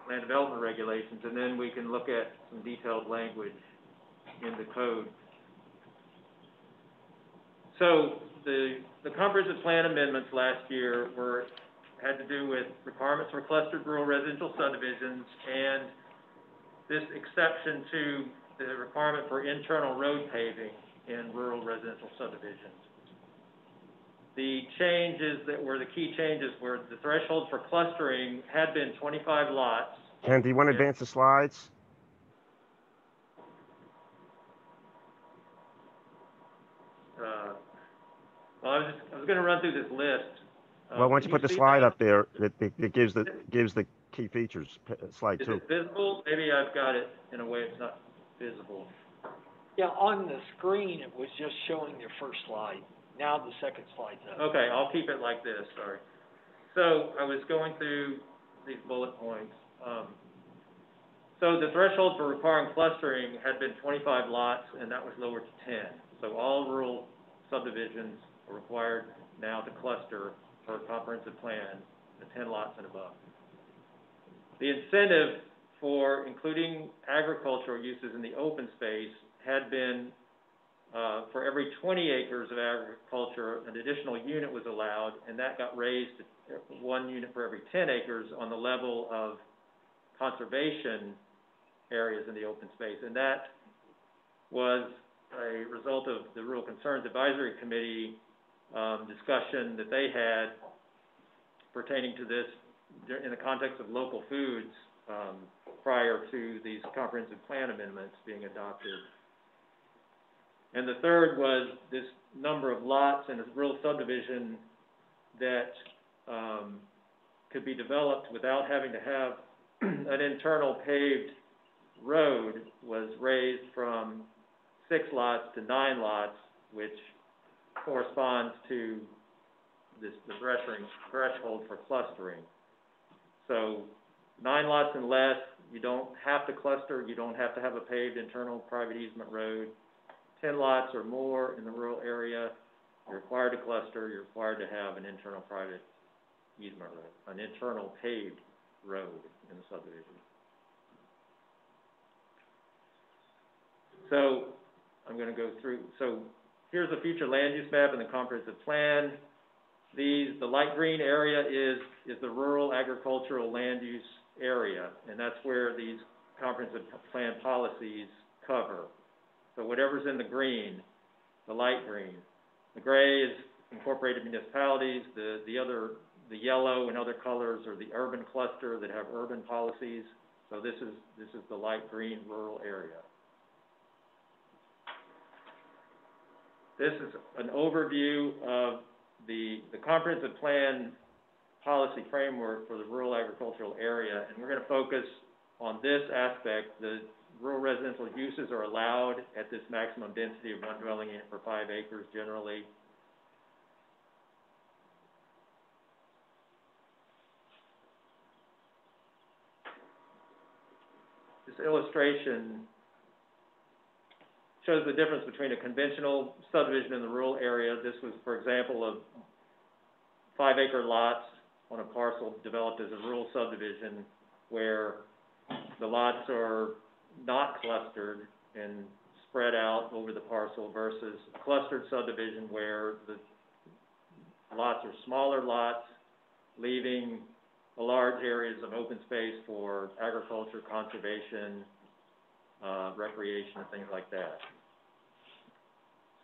land development regulations, and then we can look at some detailed language in the code. So the comprehensive plan amendments last year had to do with requirements for clustered rural residential subdivisions and this exception to the requirement for internal road paving in rural residential subdivisions. The changes that were the key changes were the threshold for clustering had been 25 lots. Ken, do you want to advance the slides? Well, I was going to run through this list. Well, why don't you put the slide up there that gives the key features, slide 2. Is it visible? Maybe I've got it in a way it's not visible. Yeah, on the screen, it was just showing your first slide. Now the second slide's up. Okay, I'll keep it like this, sorry. So I was going through these bullet points. So the threshold for requiring clustering had been 25 lots, and that was lowered to 10. So all rural subdivisions are required now to cluster for a comprehensive plan, the 10 lots and above. The incentive for including agricultural uses in the open space had been for every 20 acres of agriculture, an additional unit was allowed, and that got raised to 1 unit for every 10 acres on the level of conservation areas in the open space. And that was a result of the Rural Concerns Advisory Committee discussion that they had pertaining to this in the context of local foods prior to these comprehensive plan amendments being adopted. And the third was this number of lots in a rural subdivision that could be developed without having to have an internal paved road was raised from 6 lots to 9 lots, which corresponds to the threshold for clustering. So 9 lots and less, you don't have to cluster, you don't have to have a paved internal private easement road. 10 lots or more in the rural area, you're required to cluster, you're required to have an internal private easement road, an internal paved road in the subdivision. So I'm going to go through. So here's a future land use map and the comprehensive plan. The light green area is the rural agricultural land use area, and that's where these comprehensive plan policies cover. So whatever's in the green, the light green. The gray is incorporated municipalities. The yellow and other colors are the urban cluster that have urban policies. So this is the light green rural area. This is an overview of the comprehensive plan policy framework for the rural agricultural area, and we're going to focus on this aspect. The rural residential uses are allowed at this maximum density of 1 dwelling unit per 5 acres generally. This illustration shows the difference between a conventional subdivision in the rural area. This was, for example, of 5-acre lots on a parcel developed as a rural subdivision where the lots are not clustered and spread out over the parcel versus a clustered subdivision where the lots are smaller lots, leaving large areas of open space for agriculture, conservation, recreation, and things like that.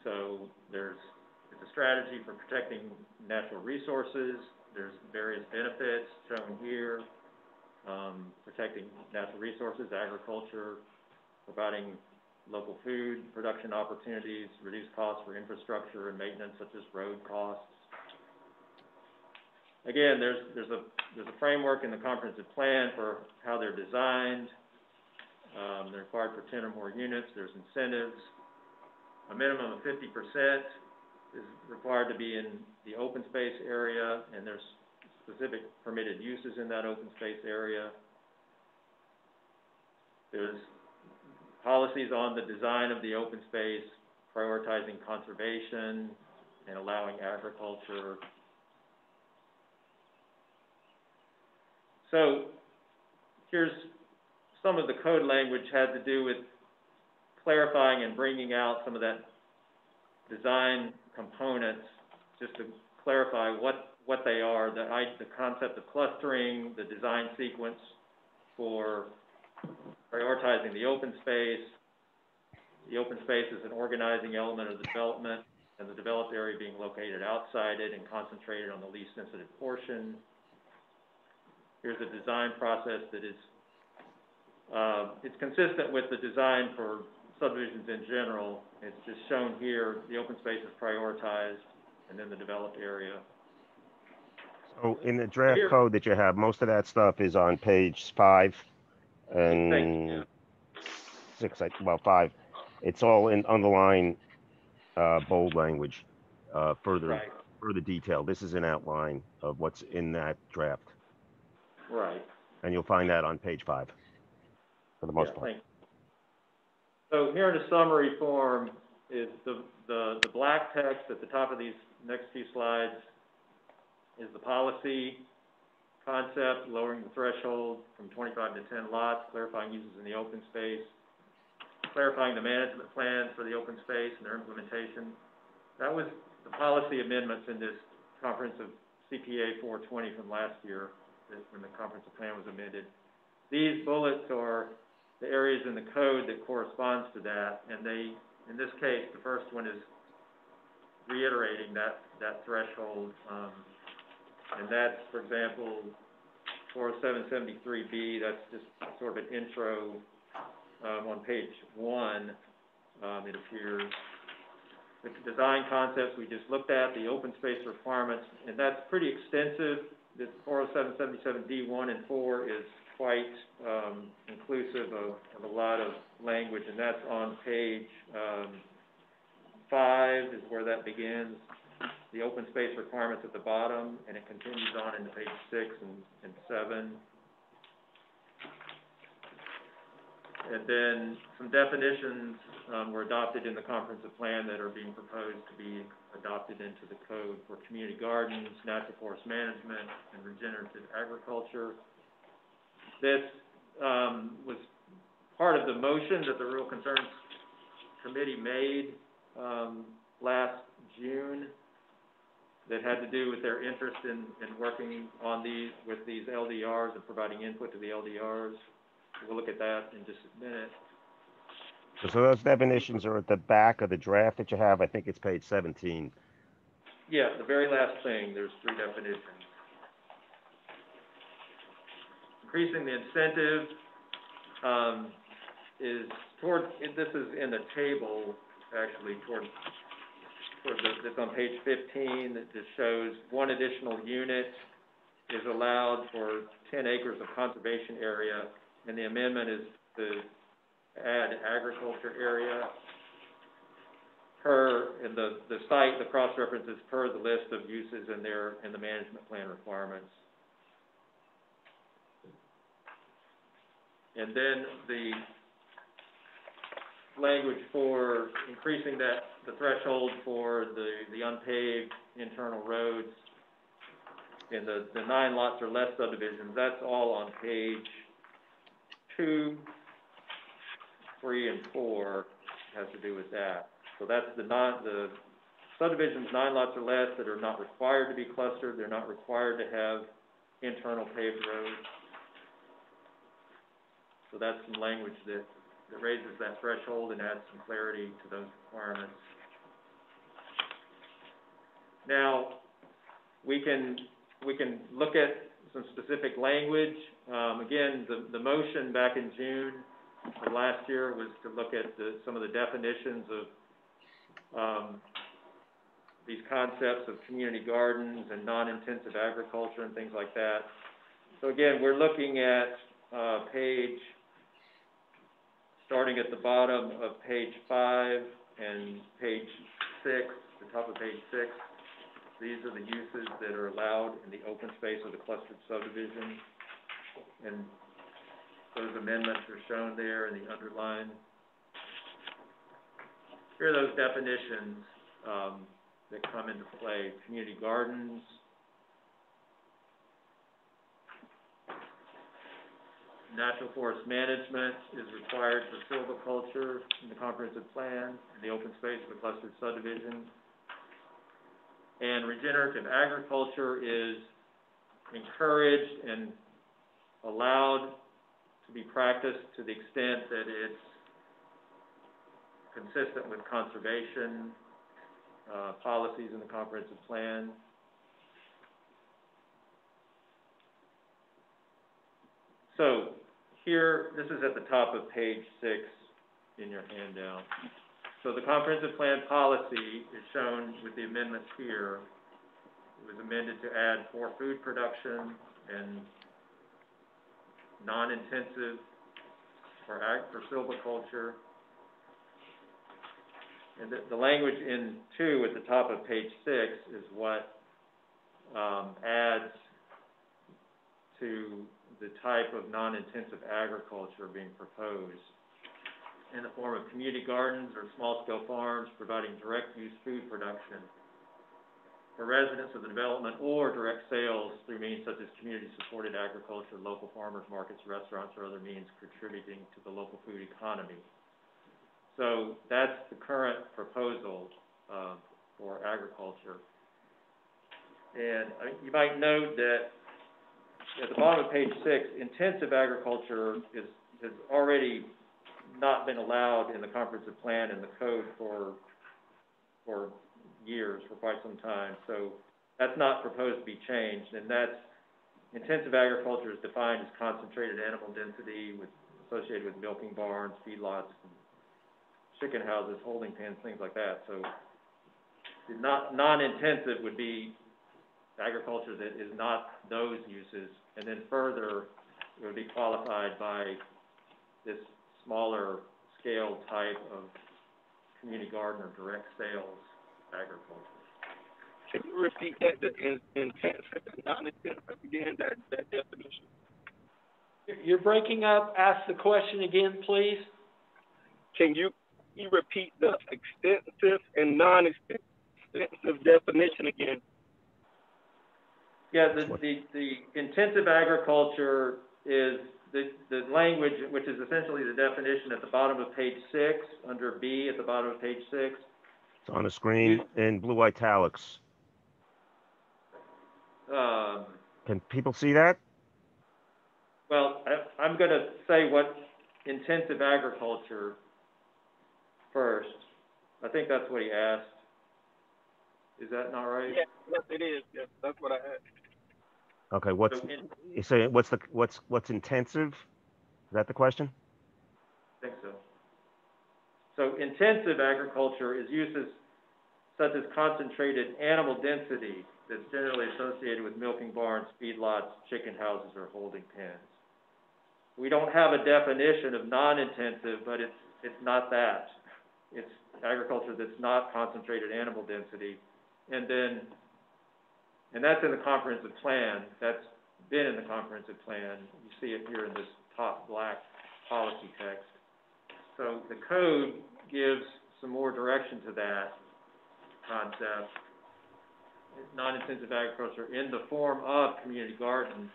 So it's a strategy for protecting natural resources. There's various benefits shown here, protecting natural resources, agriculture, providing local food production opportunities, reduced costs for infrastructure and maintenance such as road costs. Again, there's a framework in the comprehensive plan for how they're designed. They're required for 10 or more units. There's incentives. A minimum of 50% is required to be in the open space area, and there's specific permitted uses in that open space area. There's policies on the design of the open space, prioritizing conservation and allowing agriculture. So here's some of the code language had to do with clarifying and bringing out some of that design components, just to clarify what they are, the concept of clustering, the design sequence for prioritizing the open space. The open space is an organizing element of the development, and the developed area being located outside it and concentrated on the least sensitive portion. Here's a design process that is, it's consistent with the design for subdivisions in general. It's just shown here, the open space is prioritized, and then the developed area. So in the draft code that you have, most of that stuff is on page 5 and 6, well, 5. It's all in underline, bold language, further detail. This is an outline of what's in that draft. Right. And you'll find that on page 5 for the most part. Thanks. So here in a summary form is the black text at the top of these next few slides is the policy concept, lowering the threshold from 25 to 10 lots, clarifying uses in the open space, clarifying the management plans for the open space and their implementation. That was the policy amendments in this comprehensive CPA 420 from last year, when the comprehensive plan was amended. These bullets are the areas in the code that corresponds to that, and they, in this case, the first one is reiterating that threshold, and that's, for example, 40773B. That's just sort of an intro on page 1. It appears the design concepts we just looked at, the open space requirements, and that's pretty extensive. This 40777D1 and 4 is quite inclusive of a lot of language, and that's on page 5 is where that begins. The open space requirements at the bottom, and it continues on into page 6 and 7. And then some definitions were adopted in the comprehensive plan that are being proposed to be adopted into the code for community gardens, natural forest management, and regenerative agriculture. This, was part of the motion that the Rural Concerns Committee made, last June, that had to do with their interest in working on with these LDRs and providing input to the LDRs. We'll look at that in just a minute. So those definitions are at the back of the draft that you have. I think it's page 17. Yeah, the very last thing, there's 3 definitions. Increasing the incentive, this is in the table, actually, it's on page 15, that just shows 1 additional unit is allowed for 10 acres of conservation area, and the amendment is to add agriculture area and the cross-reference is per the list of uses in the management plan requirements. And then the language for increasing the threshold for the unpaved internal roads and the 9 lots or less subdivisions, that's all on page 2, 3, and 4 has to do with that. So that's the subdivisions 9 lots or less that are not required to be clustered. They're not required to have internal paved roads. So that's some language that raises that threshold and adds some clarity to those requirements. Now, we can look at some specific language. Again, the motion back in June of last year was to look at some of the definitions of these concepts of community gardens and non-intensive agriculture and things like that. So again, we're looking at starting at the bottom of page 5 and page 6, the top of page 6. These are the uses that are allowed in the open space of the clustered subdivision. And those amendments are shown there in the underline. Here are those definitions that come into play. Community gardens, natural forest management is required for silviculture in the comprehensive plan in the open space of the clustered subdivision. And regenerative agriculture is encouraged and allowed to be practiced to the extent that it's consistent with conservation policies in the comprehensive plan. So here, this is at the top of page 6 in your handout. So the comprehensive plan policy is shown with the amendments here. It was amended to add for food production and non-intensive for silviculture. And the language in 2 at the top of page 6 is what adds to the type of non-intensive agriculture being proposed in the form of community gardens or small-scale farms providing direct-use food production for residents of the development or direct sales through means such as community-supported agriculture, local farmers markets, restaurants, or other means contributing to the local food economy. So that's the current proposal for agriculture. And you might note that at the bottom of page 6, intensive agriculture has already not been allowed in the comprehensive plan and the code for years, for quite some time. So that's not proposed to be changed, and that's intensive agriculture is defined as concentrated animal density associated with milking barns, feedlots, chicken houses, holding pens, things like that. So non-intensive would be agriculture that is not those uses, and then further it would be qualified by this smaller scale type of community garden or direct sales agriculture. Can you repeat that, the intensive and non-intensive again, that definition? You're breaking up. Ask the question again, please. Can you repeat the extensive and non-extensive definition again? Yeah, the intensive agriculture is the language, which is essentially the definition at the bottom of page 6, under B at the bottom of page 6. It's on the screen in blue italics. Can people see that? Well, I'm going to say what intensive agriculture first. I think that's what he asked. Is that not right? Yeah, yes, it is. Yes, that's what I had. Okay, you say what's intensive? Is that the question? I think so. So intensive agriculture is uses such as concentrated animal density that's generally associated with milking barns, feedlots, chicken houses, or holding pens. We don't have a definition of non-intensive, but it's not that. It's agriculture that's not concentrated animal density. And that's in the comprehensive plan. That's been in the comprehensive plan. You see it here in this top black policy text. So the code gives some more direction to that concept. Non-intensive agriculture in the form of community gardens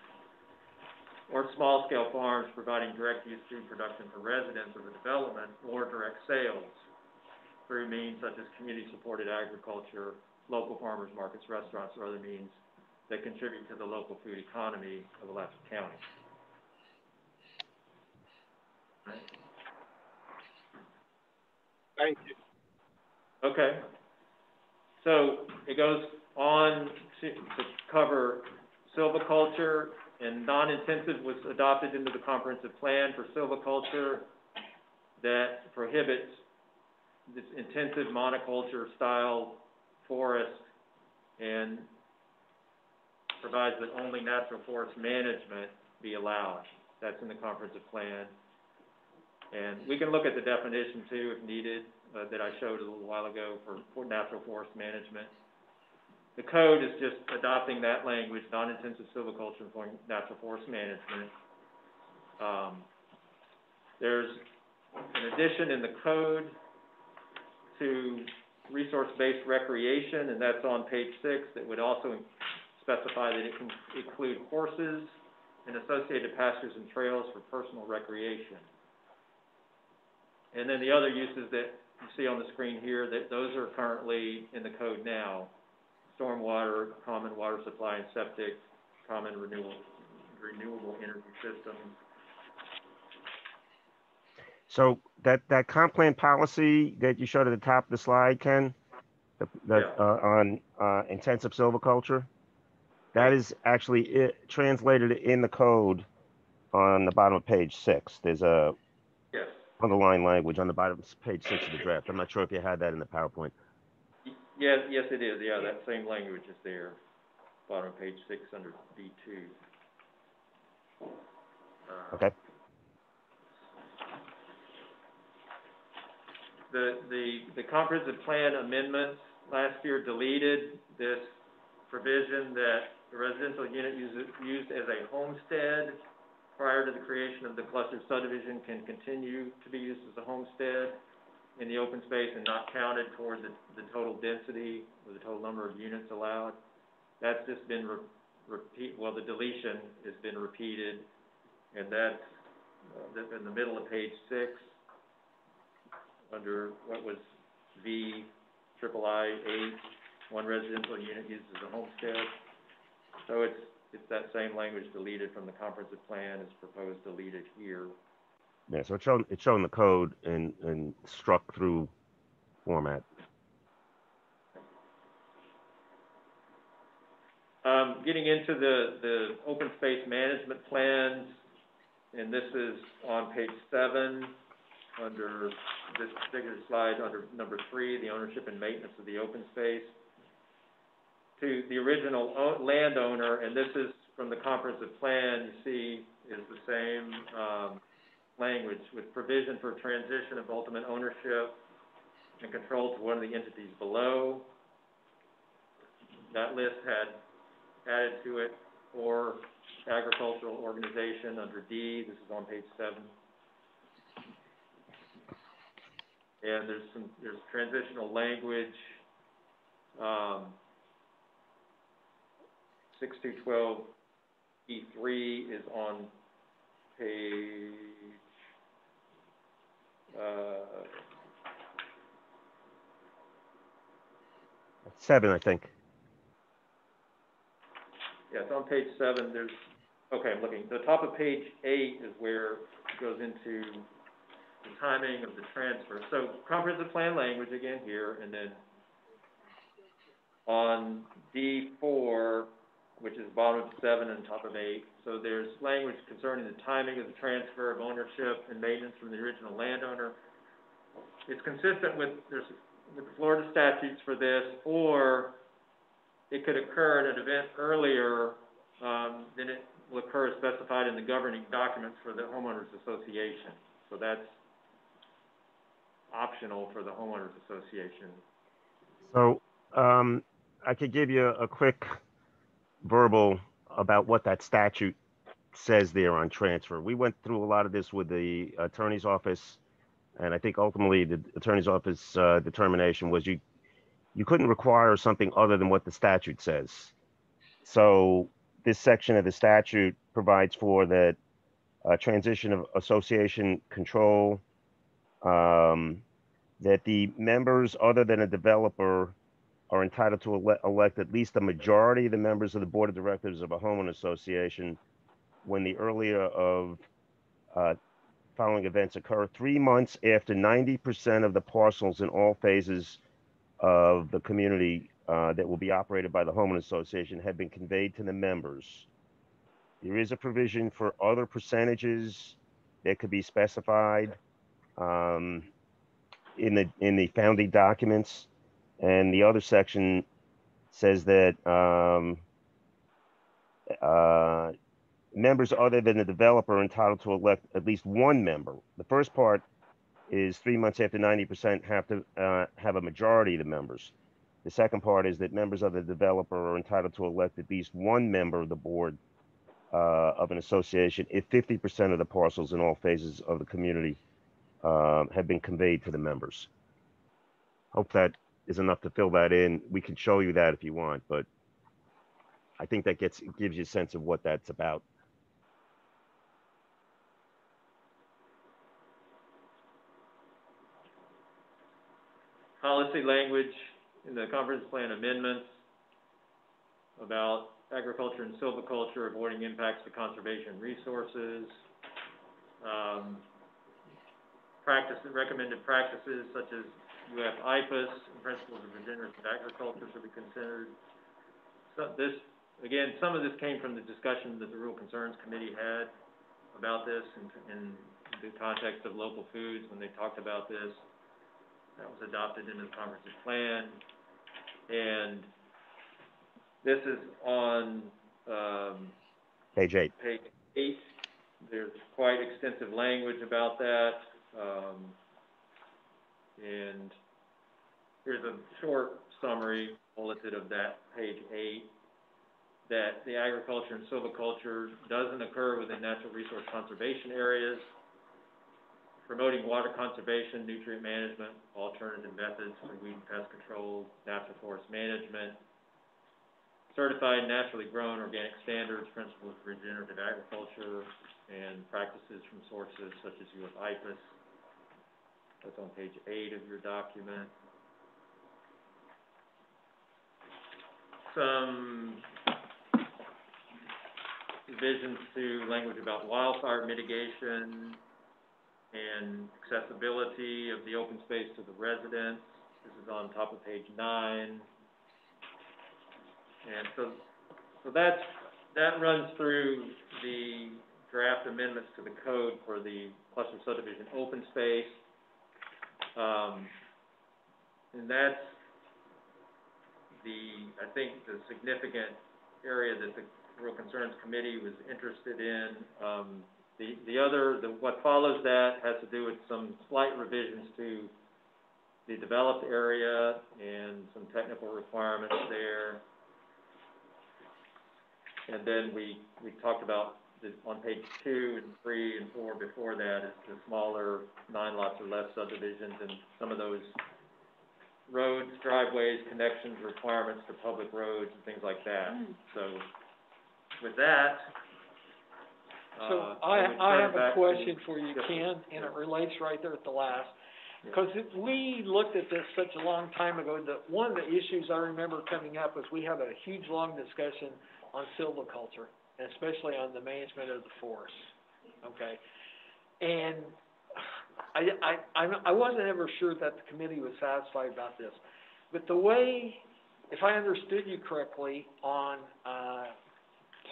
or small-scale farms providing direct use food production for residents of the development or direct sales through means such as community-supported agriculture, local farmers markets, restaurants, or other means that contribute to the local food economy of Alachua County. Right. Thank you. Okay. So it goes on to cover silviculture, and non-intensive was adopted into the comprehensive plan for silviculture that prohibits this intensive monoculture style forest and provides that only natural forest management be allowed. That's in the comprehensive plan. And we can look at the definition too if needed that I showed a little while ago for natural forest management. The code is just adopting that language, non-intensive silviculture for natural forest management. There's an addition in the code to resource-based recreation, and that's on page 6, that would also specify that it can include horses and associated pastures and trails for personal recreation. And then the other uses that you see on the screen here, that those are currently in the code now: stormwater, common water supply and septic, common renewable energy systems. So that comp plan policy that you showed at the top of the slide, Ken, on intensive silviculture, that is actually translated in the code on the bottom of page 6. There's a underlined language on the bottom of page 6 of the draft. I'm not sure if you had that in the PowerPoint. Yes, it is. Yeah, that same language is there. Bottom of page 6 under B2. Okay. The comprehensive plan amendments last year deleted this provision that the residential unit used as a homestead prior to the creation of the cluster subdivision can continue to be used as a homestead in the open space and not counted toward the total density or the total number of units allowed. That's just been the deletion has been repeated, and that's in the middle of page 6 under what was V III 8, one residential unit used as a homestead. So it's that same language deleted from the comprehensive plan is proposed deleted here. Yeah, so it's shown the code in struck through format. Getting into the open space management plans, and this is on page 7 under this particular slide under number 3, the ownership and maintenance of the open space. To the original landowner, and this is from the comprehensive plan, you see is the same language with provision for transition of ultimate ownership and control to one of the entities below. That list had added to it or agricultural organization under D. This is on page 7. And there's transitional language. 6212E3 is on page, 7, I think. yeah, it's on page 7, there's, okay, I'm looking, the top of page 8 is where it goes into the timing of the transfer. So comprehensive plan language again here, and then on D4, which is bottom of 7 and top of 8, so there's language concerning the timing of the transfer of ownership and maintenance from the original landowner. It's consistent with the Florida statutes for this, or it could occur at an event earlier than it will occur as specified in the governing documents for the homeowners association. So that's optional for the homeowners association. So I could give you a quick verbal about what that statute says there on transfer. We went through a lot of this with the attorney's office, and I think ultimately the attorney's office determination was you couldn't require something other than what the statute says. So this section of the statute provides for that transition of association control, that the members other than a developer are entitled to elect at least a majority of the members of the board of directors of a homeowner association when the earlier of following events occur 3 months after 90% of the parcels in all phases of the community that will be operated by the homeowner association have been conveyed to the members. There is a provision for other percentages that could be specified in the founding documents, and the other section says that members other than the developer are entitled to elect at least one member. The first part is 3 months after 90% have to have a majority of the members. The second part is that members of the developer are entitled to elect at least one member of the board of an association if 50% of the parcels in all phases of the community have been conveyed to the members. Hope that is enough to fill that in. We can show you that if you want, but I think that gives you a sense of what that's about. Policy language in the comprehensive plan amendments about agriculture and silviculture, avoiding impacts to conservation resources, recommended practices such as UF-IPAS and principles of regenerative agriculture should be considered. So this, again, some of this came from the discussion that the Rural Concerns Committee had about this in the context of local foods when they talked about this. That was adopted into the comprehensive plan. And this is on page 8. Page 8. There's quite extensive language about that. And here's a short summary bulleted of that, page 8, that the agriculture and silviculture doesn't occur within natural resource conservation areas, promoting water conservation, nutrient management, alternative methods for weed and pest control, natural forest management, certified naturally grown organic standards, principles of regenerative agriculture, and practices from sources such as UF-IPAS. That's on page 8 of your document. Some revisions to language about wildfire mitigation and accessibility of the open space to the residents. This is on top of page 9. And so that runs through the draft amendments to the code for the cluster subdivision open space. And that's I think the significant area that the Rural Concerns Committee was interested in. What follows that has to do with some slight revisions to the developed area and some technical requirements there. And then we talked about on page 2 and 3 and 4 before that is the smaller 9 lots or less subdivisions and some of those roads, driveways, connections, requirements to public roads and things like that. So with that, So I would I turn have a back to- question for you, Yes, sir. Ken, and it relates right there at the last. Yeah. Because we looked at this such a long time ago, that one of the issues I remember coming up was we had a huge, long discussion on silviculture, and especially on the management of the forest, okay? And I wasn't ever sure that the committee was satisfied about this. But the way, if I understood you correctly, on,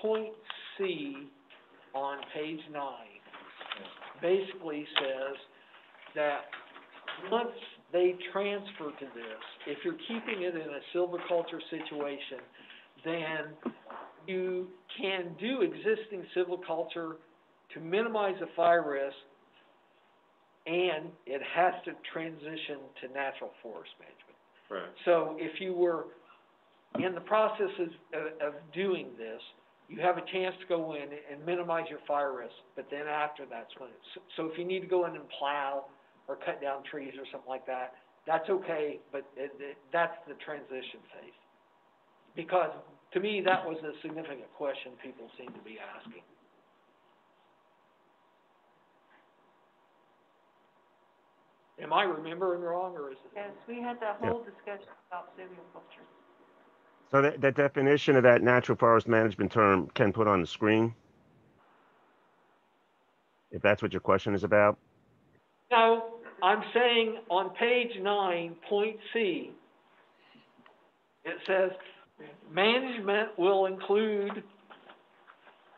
point C on page 9, basically says that once they transfer to this, if you're keeping it in a silviculture situation, then you can do existing silviculture to minimize the fire risk, and it has to transition to natural forest management. Right. So if you were in the process of doing this, you have a chance to go in and minimize your fire risk, but then after that's when it's, so if you need to go in and plow or cut down trees or something like that, that's okay, but that's the transition phase. Because to me, that was a significant question people seem to be asking. Am I remembering wrong, or is it? Yes, we had that whole discussion about silviculture. So that definition of that natural forest management term Ken put on the screen, if that's what your question is about. No, I'm saying on page 9, point C, it says management will include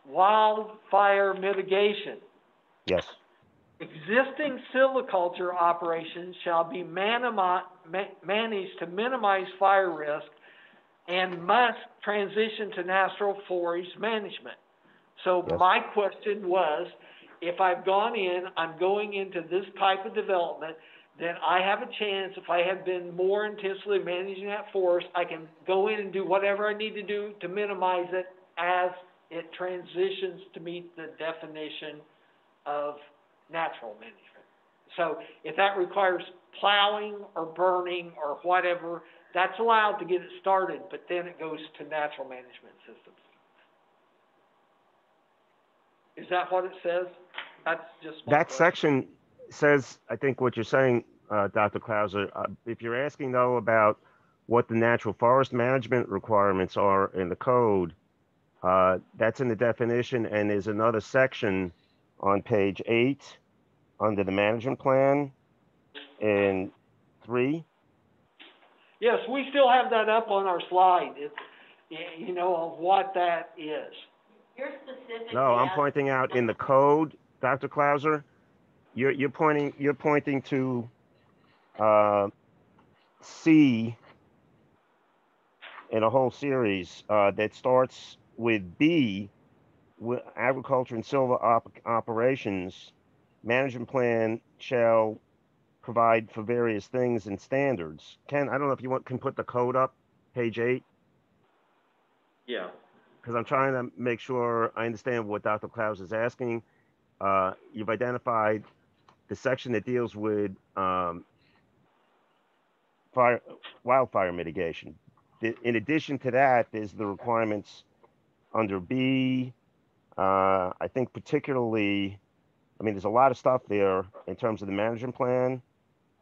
wildfire mitigation. Yes. Existing silviculture operations shall be managed to minimize fire risk and must transition to natural forest management. So Yes. my question was, if I've gone in, I'm going into this type of development, then I have a chance, if I have been more intensely managing that forest, I can go in and do whatever I need to do to minimize it as it transitions to meet the definition of natural management. So if that requires plowing or burning or whatever, that's allowed to get it started, but then it goes to natural management systems. Is that what it says? That's just my That question. section says, I think what you're saying, Dr. Clauser, if you're asking though about what the natural forest management requirements are in the code, that's in the definition, and there's another section on page 8 under the management plan in 3. Yes, we still have that up on our slide. It's, you know, of what that is. You're specifically. No, I'm pointing out in the code, Dr. Clauser, you're pointing to C in a whole series that starts with B, with agriculture and silver operations. Management plan shall provide for various things and standards. Ken, I don't know if you can put the code up, page 8. Yeah. Because I'm trying to make sure I understand what Dr. Klaus is asking. You've identified the section that deals with wildfire mitigation. In addition to that, there's the requirements under B. I think particularly, I mean, there's a lot of stuff there in terms of the management plan.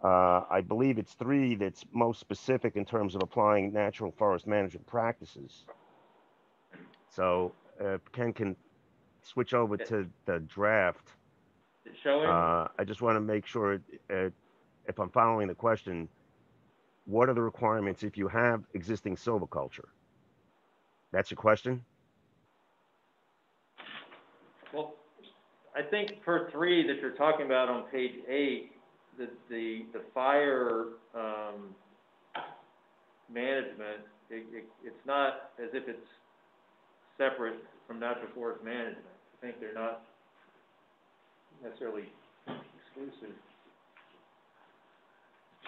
I believe it's 3 that's most specific in terms of applying natural forest management practices. So Ken can switch over to the draft. It's showing? I just want to make sure if I'm following the question, what are the requirements if you have existing silviculture? That's your question? Well, I think for 3 that you're talking about on page 8, the fire management, it's not as if it's separate from natural forest management. I think they're not necessarily exclusive.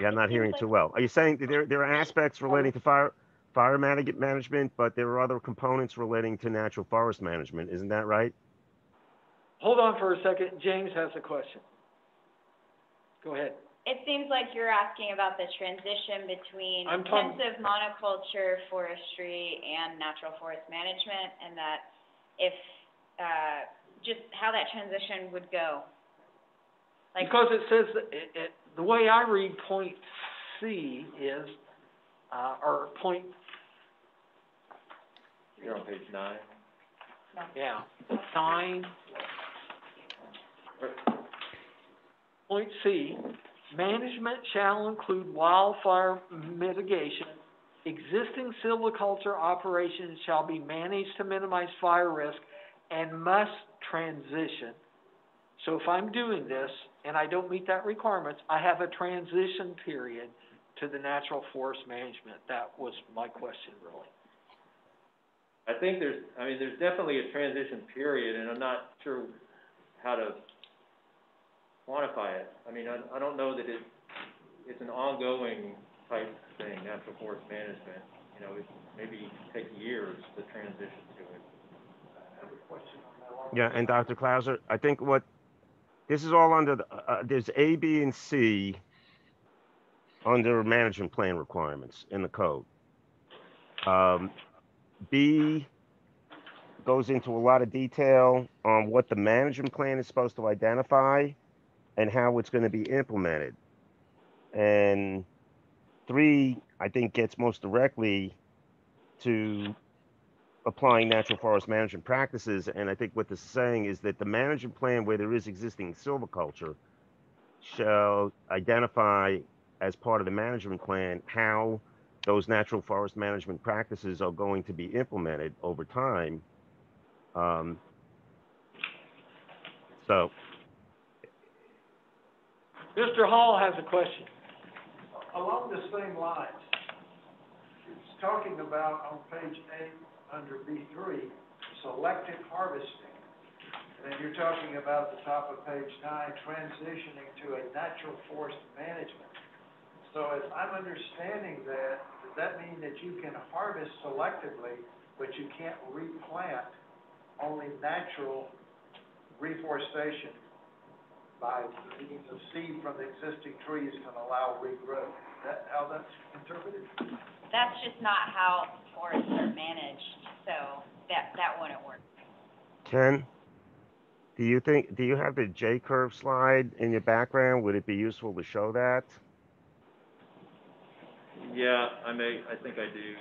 Yeah, I'm not hearing too well. Are you saying that there are aspects relating to fire management, but there are other components relating to natural forest management? Isn't that right? Hold on for a second. James has a question. Go ahead. It seems like you're asking about the transition between intensive monoculture forestry and natural forest management, and that if just how that transition would go. Like, Because it says, that the way I read point C is, or point, You're on page 9. yeah, 9. Point C, management shall include wildfire mitigation. Existing silviculture operations shall be managed to minimize fire risk and must transition. So if I'm doing this and I don't meet that requirements, I have a transition period to the natural forest management. That was my question, really. I think there's definitely a transition period, and I'm not sure how to quantify it. I mean, I don't know that it's an ongoing type thing, natural forest management. You know, it maybe takes years to transition to it. I have a question on that. Yeah, and Dr. Clauser, I think this is all under there's A, B, and C under management plan requirements in the code. B goes into a lot of detail on what the management plan is supposed to identify and how it's going to be implemented. And 3, I think, gets most directly to applying natural forest management practices. And I think what this is saying is that the management plan where there is existing silviculture shall identify as part of the management plan how those natural forest management practices are going to be implemented over time. So, Mr. Hall has a question. Along the same lines, it's talking about on page 8 under B3, selective harvesting. And then you're talking about at the top of page 9, transitioning to a natural forest management. So as I'm understanding that, does that mean that you can harvest selectively, but you can't replant? Only natural reforestation by means of seed from the existing trees can allow regrowth. Is that how that's interpreted? that's just not how forests are managed, so that wouldn't work. Ken, do you have the J-curve slide in your background? Would it be useful to show that? Yeah, I think I do.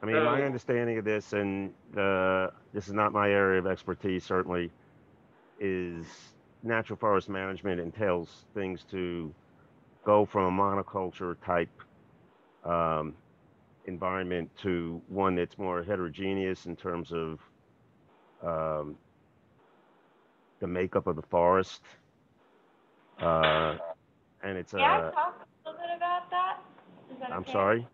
I mean, my understanding of this, and this is not my area of expertise, certainly, is natural forest management entails things to go from a monoculture type environment to one that's more heterogeneous in terms of the makeup of the forest. And it's May I talk a little bit about that? Is that okay? I'm sorry?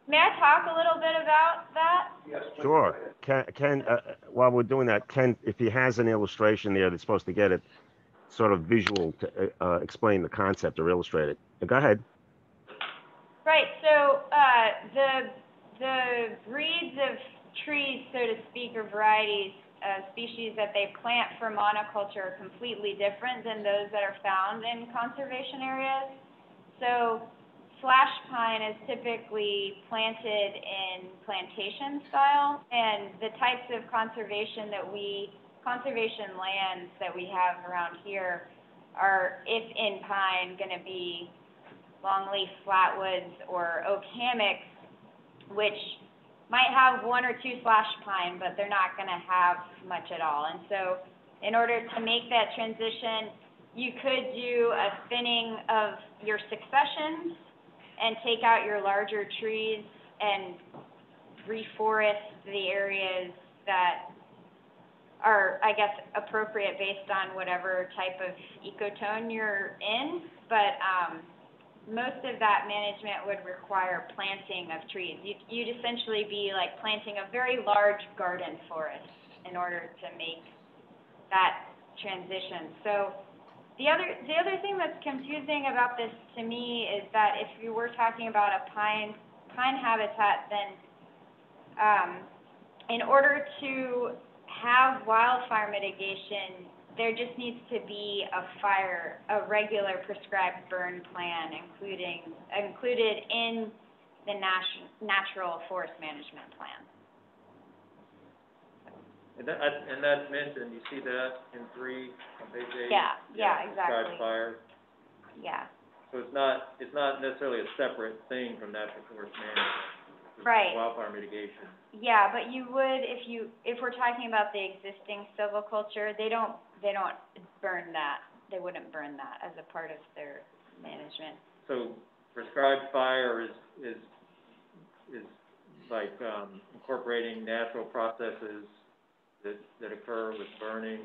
May I talk a little bit about that? Yes, please. Sure. Ken, while we're doing that, Ken, if he has an illustration there that's supposed to get it sort of visual to explain the concept or illustrate it. Go ahead. Right, so the breeds of trees, so to speak, or varieties, species that they plant for monoculture are completely different than those that are found in conservation areas. So slash pine is typically planted in plantation style, and the types of conservation lands that we have around here are, if in pine, going to be longleaf flatwoods or oak hammocks, which might have 1 or 2 slash pine, but they're not going to have much at all. And so in order to make that transition, you could do a thinning of your successions and take out your larger trees and reforest the areas that are, I guess, appropriate based on whatever type of ecotone you're in. But most of that management would require planting of trees. You'd essentially be like planting a very large garden forest in order to make that transition. So the other thing that's confusing about this to me is that if you were talking about a pine habitat, then in order to have wildfire mitigation, there just needs to be a regular prescribed burn plan included in the natural forest management plan. And that's mentioned, you see that in 3 on page 8? Yeah, exactly. Prescribed fire. Yeah. So it's not necessarily a separate thing from natural forest management. It's Right. Wildfire mitigation. Yeah, but you would, if we're talking about the existing silviculture, they don't burn that. They wouldn't burn that as a part of their management. So prescribed fire is like, incorporating natural processes that occur with burning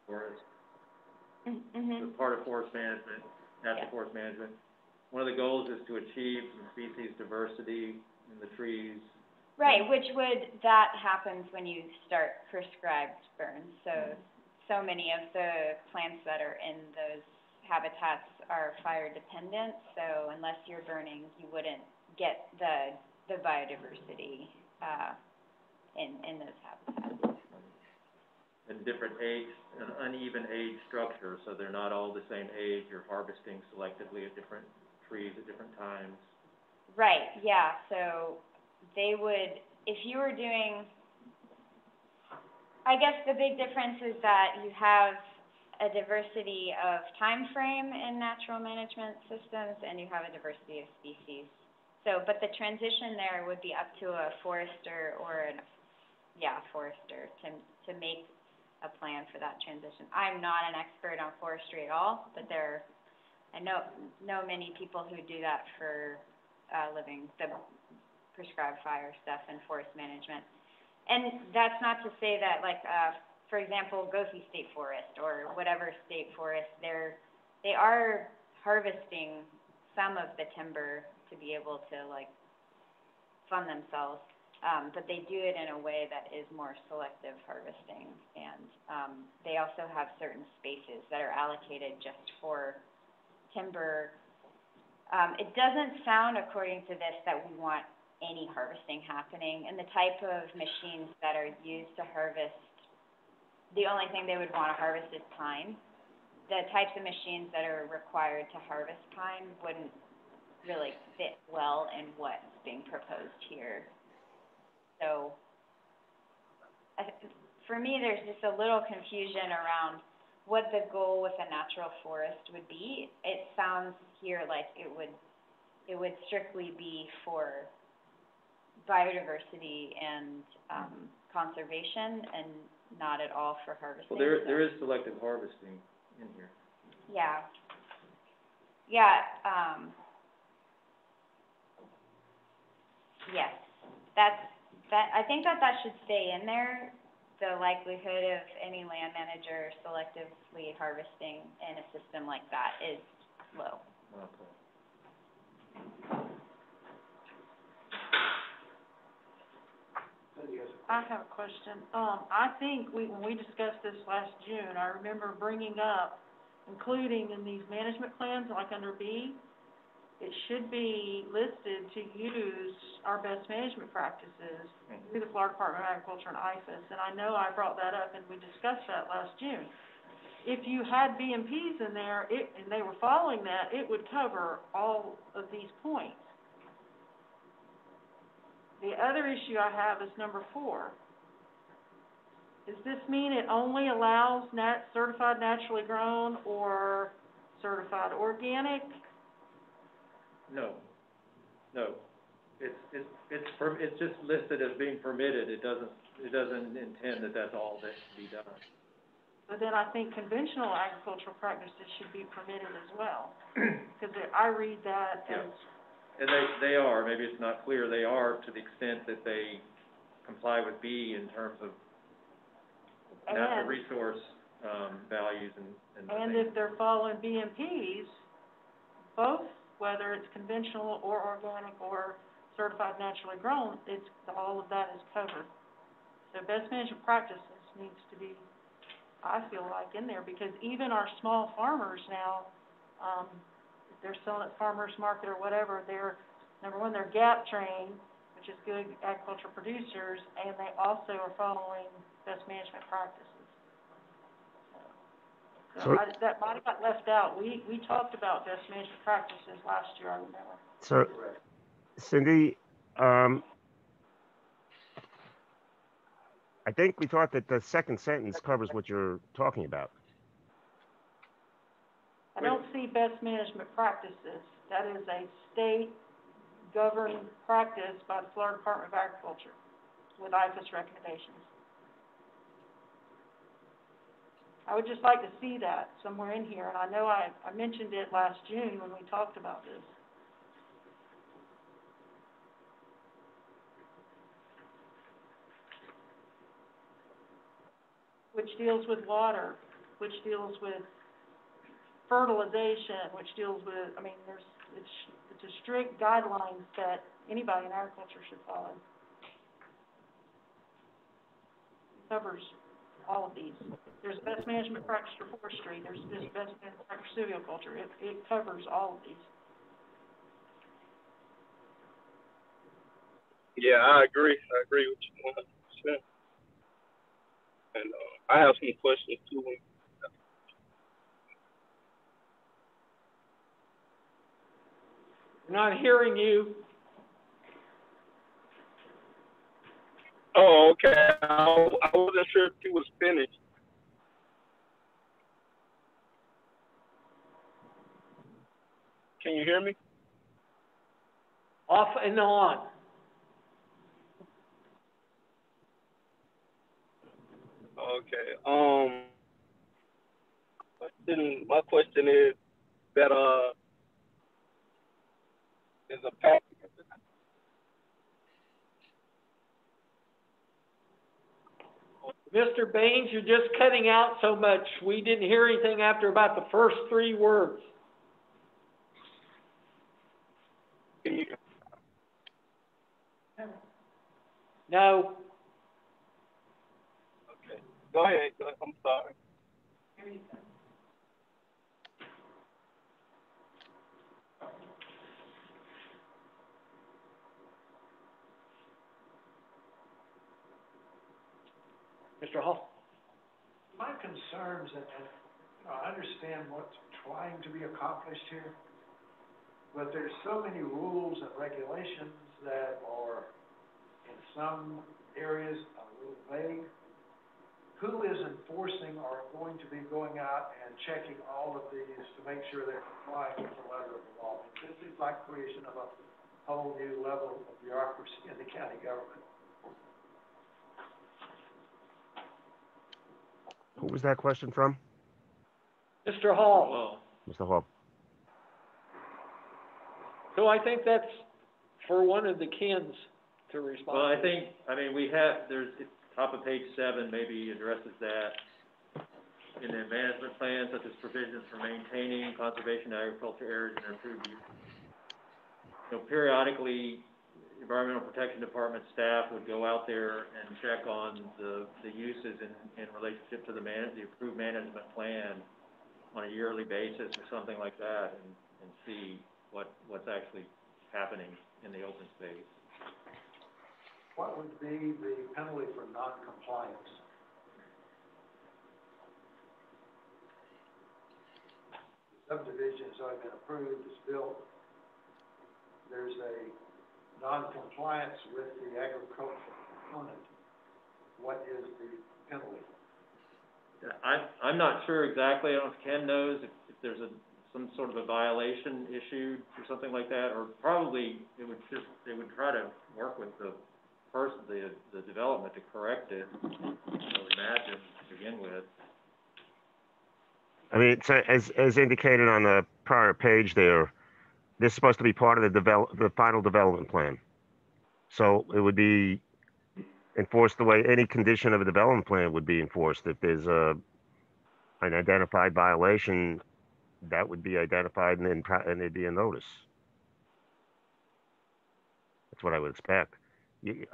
forests. Mm-hmm. As part of forest management, natural forest management. One of the goals is to achieve some species diversity in the trees. Right, that happens when you start prescribed burns. So many of the plants that are in those habitats are fire dependent, so unless you're burning, you wouldn't get the biodiversity, in those habitats. And different age, an uneven age structure, so they're not all the same age. You're harvesting selectively at different trees at different times. Right, yeah, so they would, if you were doing, I guess the big difference is that you have a diversity of time frame in natural management systems, and you have a diversity of species. So, but the transition there would be up to a forester forester to make a plan for that transition. I'm not an expert on forestry at all, but I know many people who do that for living, the prescribed fire stuff and forest management. And that's not to say that, like, for example, Gothi State Forest or whatever state forest, they are harvesting some of the timber to be able to, like, fund themselves. But they do it in a way that is more selective harvesting, and they also have certain spaces that are allocated just for timber. It doesn't sound, according to this, that we want any harvesting happening, and the type of machines that are used to harvest, the only thing they would want to harvest is pine. The types of machines that are required to harvest pine wouldn't really fit well in what's being proposed here. So, for me, there's just a little confusion around what the goal with a natural forest would be. It sounds here like it would strictly be for biodiversity and conservation, and not at all for harvesting. Well, there is selective harvesting in here. Yeah. Yes, I think that should stay in there. The likelihood of any land manager selectively harvesting in a system like that is low. Okay. I have a question. I think when we discussed this last June, I remember bringing up, including in these management plans, like under B, it should be listed to use our best management practices through the Florida Department of Agriculture and IFAS, and I know I brought that up and we discussed that last June. If you had BMPs in there, and they were following that, it would cover all of these points. The other issue I have is number 4. Does this mean it only allows certified naturally grown or certified organic? No. It's just listed as being permitted. It doesn't intend that that's all that should be done. But then I think conventional agricultural practices should be permitted as well, because I read that as. And they are, maybe it's not clear, they are to the extent that they comply with B in terms of natural resource, values and if they're following BMPs, both, whether it's conventional or organic or certified naturally grown, all of that is covered. So best management practices needs to be, I feel like, in there, because even our small farmers now, if they're selling at farmers market or whatever, number one, they're GAP trained, which is good agriculture producers, and they also are following best management practices. So that might have got left out. We talked about best management practices last year, I remember. So, Cindy, I think we thought that the second sentence covers what you're talking about. I don't see best management practices. That is a state governed practice by the Florida Department of Agriculture with IFAS recommendations. I would just like to see that somewhere in here, and I know I mentioned it last June when we talked about this. Which deals with water, which deals with fertilization, which deals with, I mean, it's a strict guidelines that anybody in agriculture should follow. It covers all of these. There's best management practice for forestry. There's best management practice for silviculture. It covers all of these. Yeah, I agree. I agree with you 100%. And I have some questions too. I'm not hearing you. Oh, okay. I wasn't sure if you was finished. Can you hear me? Off and on. Okay. My question is that is a package. Mr. Baines, you're just cutting out so much. We didn't hear anything after about the first 3 words. Can you? No. Okay. Go ahead. I'm sorry. Mr. Hall. My concerns, and I understand what's trying to be accomplished here, but there's so many rules and regulations that are, in some areas, a little vague. Who is enforcing or going to be going out and checking all of these to make sure they're complying with the letter of the law? This is like creation of a whole new level of bureaucracy in the county government. Who was that question from? Mr. Hall. Mr. Hall. So I think that's for one of the Kens to respond. Well, I mean, there's, top of page 7 maybe addresses that. In the management plan, such as provisions for maintaining conservation agriculture areas and improved use. Periodically, Environmental Protection Department staff would go out there and check on the uses in relationship to the approved management plan on a yearly basis or something like that, and see what's actually happening in the open space. What would be the penalty for non-compliance? The subdivision has already been approved, it's built. There's a non-compliance with the agricultural component. What is the penalty? I'm not sure exactly. I don't know if Ken knows if there's some sort of a violation issued or something like that, or probably they would try to work with the development to correct it, I would imagine, to begin with. I mean, so as indicated on the prior page there, this is supposed to be part of the final development plan. So it would be enforced the way any condition of a development plan would be enforced. If there's an identified violation, that would be identified and there'd be a notice. That's what I would expect. If you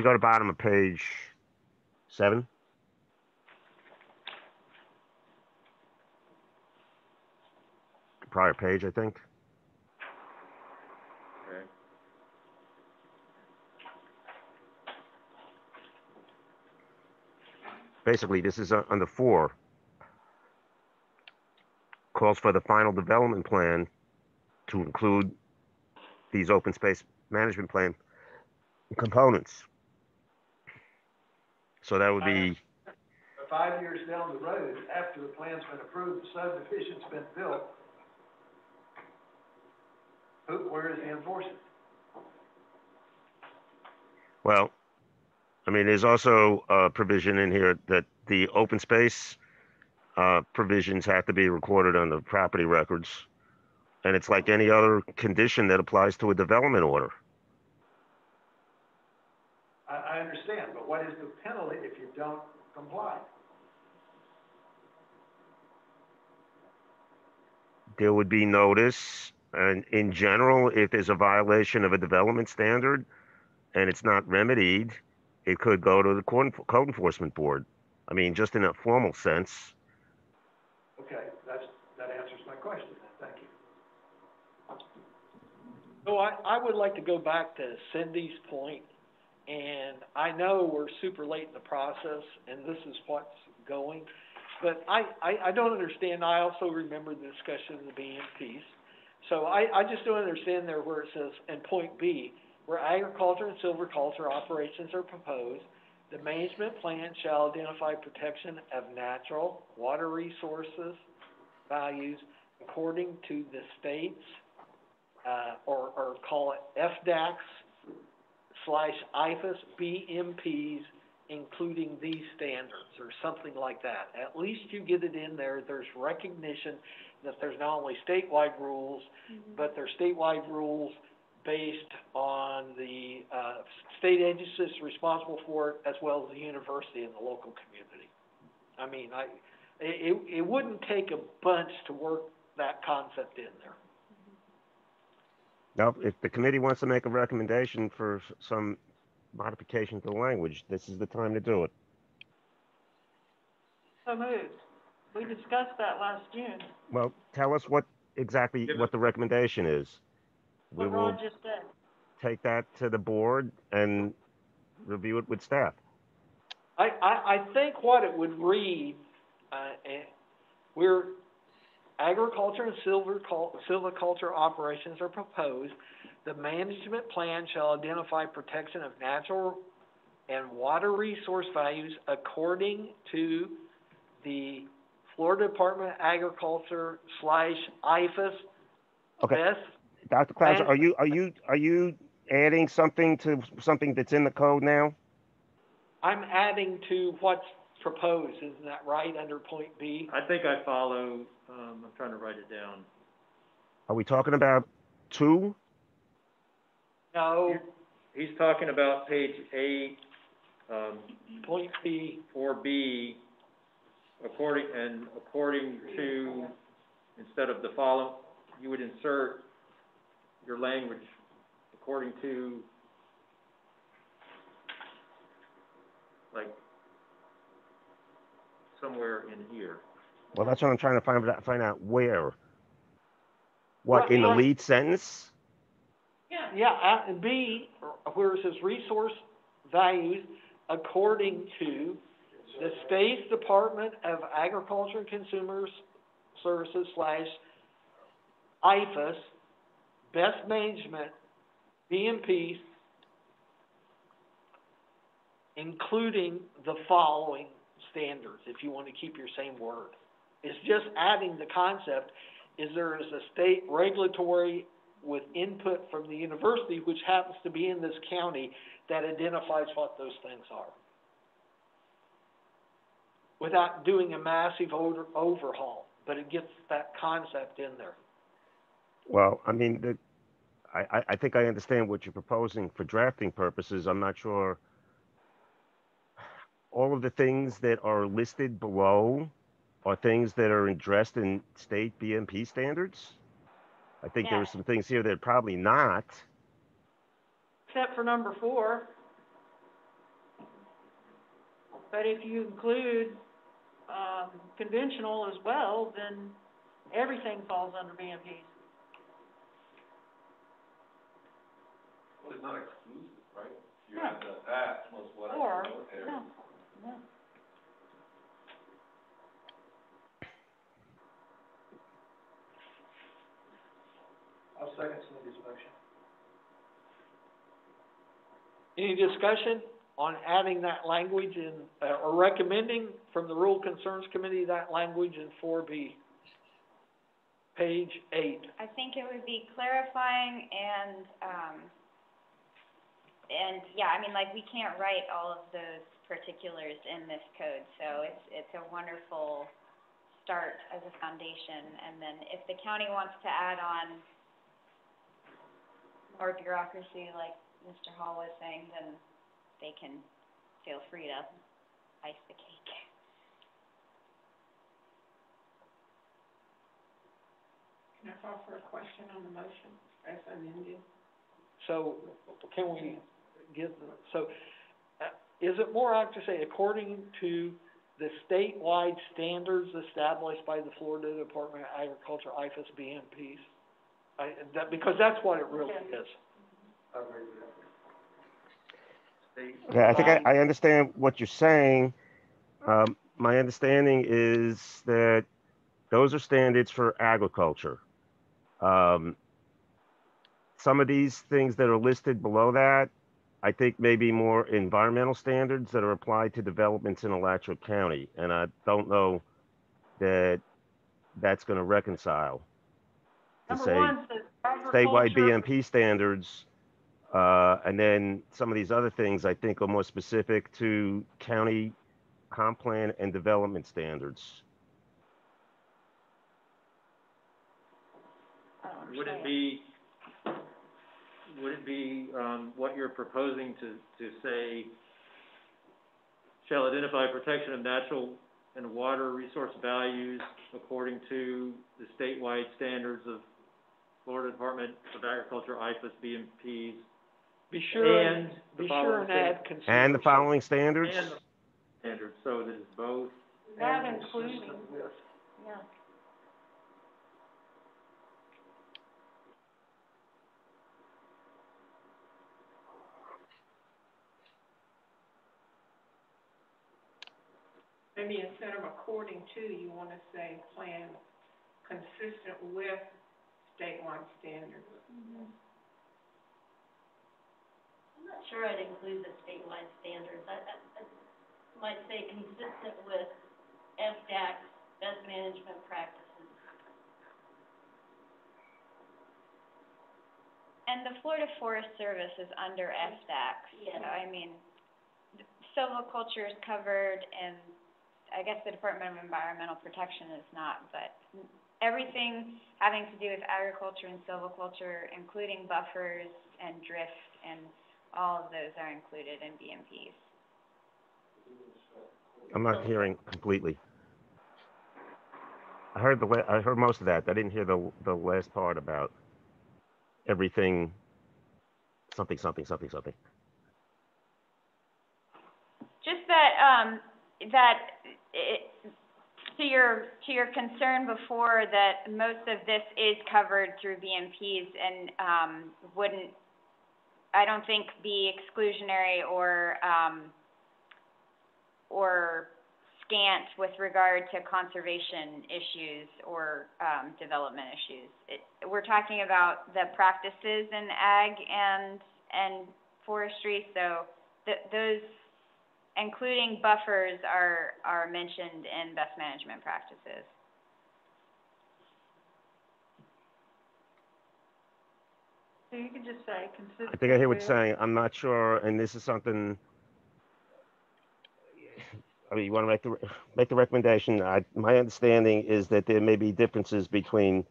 go to bottom of page 7. Prior page, I think. Okay. basically, this is under 4. Calls for the final development plan to include these open space management plan components. So that would be 5 years down the road, after the plan's been approved, the subdivision's been built, where is the enforcement? well, I mean, there's also a provision in here that the open space provisions have to be recorded on the property records. And it's like any other condition that applies to a development order. I understand, but what is the penalty if you don't comply? There would be notice, and in general, if there's a violation of a development standard and it's not remedied, it could go to the code enforcement board. I mean, just in a formal sense. Okay, that answers my question then, thank you. So I would like to go back to Cindy's point, and I know we're super late in the process, and this is what's going, but I don't understand. I also remember the discussion of the BMPs. So I just don't understand there where it says, in point B, where agriculture and silviculture operations are proposed, the management plan shall identify protection of natural water resources values according to the state's, or call it FDACs/IFAS BMPs, including these standards, or something like that. At least you get it in there. There's recognition that there's not only statewide rules, but they're statewide rules based on the state agencies responsible for it, as well as the university and the local community. I mean, it wouldn't take a bunch to work that concept in there. Now, if the committee wants to make a recommendation for some modification to the language, this is the time to do it. So moved. We discussed that last June. Well, tell us what exactly what the recommendation is. We What will Ron just said. take that to the board and review it with staff. I think what it would read, we're agriculture and silviculture operations are proposed. The management plan shall identify protection of natural and water resource values according to the Florida Department of Agriculture /IFAS. Okay. Best. Dr. Clauser, are you adding something to something that's in the code now? I'm adding to what's proposed, isn't that right, under point B? I think I follow, I'm trying to write it down. Are we talking about 2? No. He's talking about page 8, Point B. 4B, according to, instead of the follow, you would insert your language according to, like, somewhere in here. Well, that's what I'm trying to find out where. What, in the lead sentence? Yeah, and B, where it says resource values according to the State's Department of Agriculture and Consumer Services /IFAS, best management, BMPs, including the following standards, if you want to keep your same word. It's just adding the concept, is there is a state regulatory with input from the university, which happens to be in this county, that identifies what those things are, without doing a massive overhaul, but it gets that concept in there. Well, I mean, I think I understand what you're proposing for drafting purposes. I'm not sure. All of the things that are listed below are things that are addressed in state BMP standards. I think there are some things here that are probably not. Except for number 4. But if you include conventional as well, then everything falls under BMPs. Well, it's not exclusive, right? You have to add most what I No. Any discussion on adding that language in, or recommending from the Rural Concerns Committee that language in 4B? Page 8. I think it would be clarifying and yeah, I mean, like, we can't write all of those particulars in this code, so it's a wonderful start as a foundation, and then if the county wants to add on more bureaucracy, like Mr. Hall was saying, then they can feel free to ice the cake. Can I call for a question on the motion as amended? So, can we give, is it more apt to say, according to the statewide standards established by the Florida Department of Agriculture, IFAS, BMPs? Because that's what it really is. I agree with that. Yeah, I think I understand what you're saying. My understanding is that those are standards for agriculture. Some of these things that are listed below that, I think maybe more environmental standards that are applied to developments in Alachua County. And I don't know that that's going to reconcile. To Number say one says statewide agriculture. BMP standards, and then some of these other things I think are more specific to county comp plan and development standards. Would it be, what you're proposing to say, shall identify protection of natural and water resource values according to the statewide standards of Florida Department of Agriculture, IFAS, BMPs, Be sure and add And the following standards? and the standards, so that it's both. Not including, yeah. Maybe instead of according to, you want to say plan consistent with statewide standards. I'm not sure I'd include the statewide standards. I might say consistent with FDAC's best management practices. And the Florida Forest Service is under FDAC, Yes. so I mean, silviculture is covered, and I guess the Department of Environmental Protection is not, but everything having to do with agriculture and silviculture, including buffers and drift, and all of those are included in BMPs. I'm not hearing completely. I heard most of that. I didn't hear the last part about everything, something. Just that, to your concern before, that most of this is covered through BMPs and wouldn't, I don't think, be exclusionary or scant with regard to conservation issues or development issues. We're talking about the practices in ag and forestry, so those, including buffers, are mentioned in best management practices. So you could just say consistent. I think I hear what you're with- saying. I'm not sure, and this is something, I mean, you want to make the recommendation. My understanding is that there may be differences between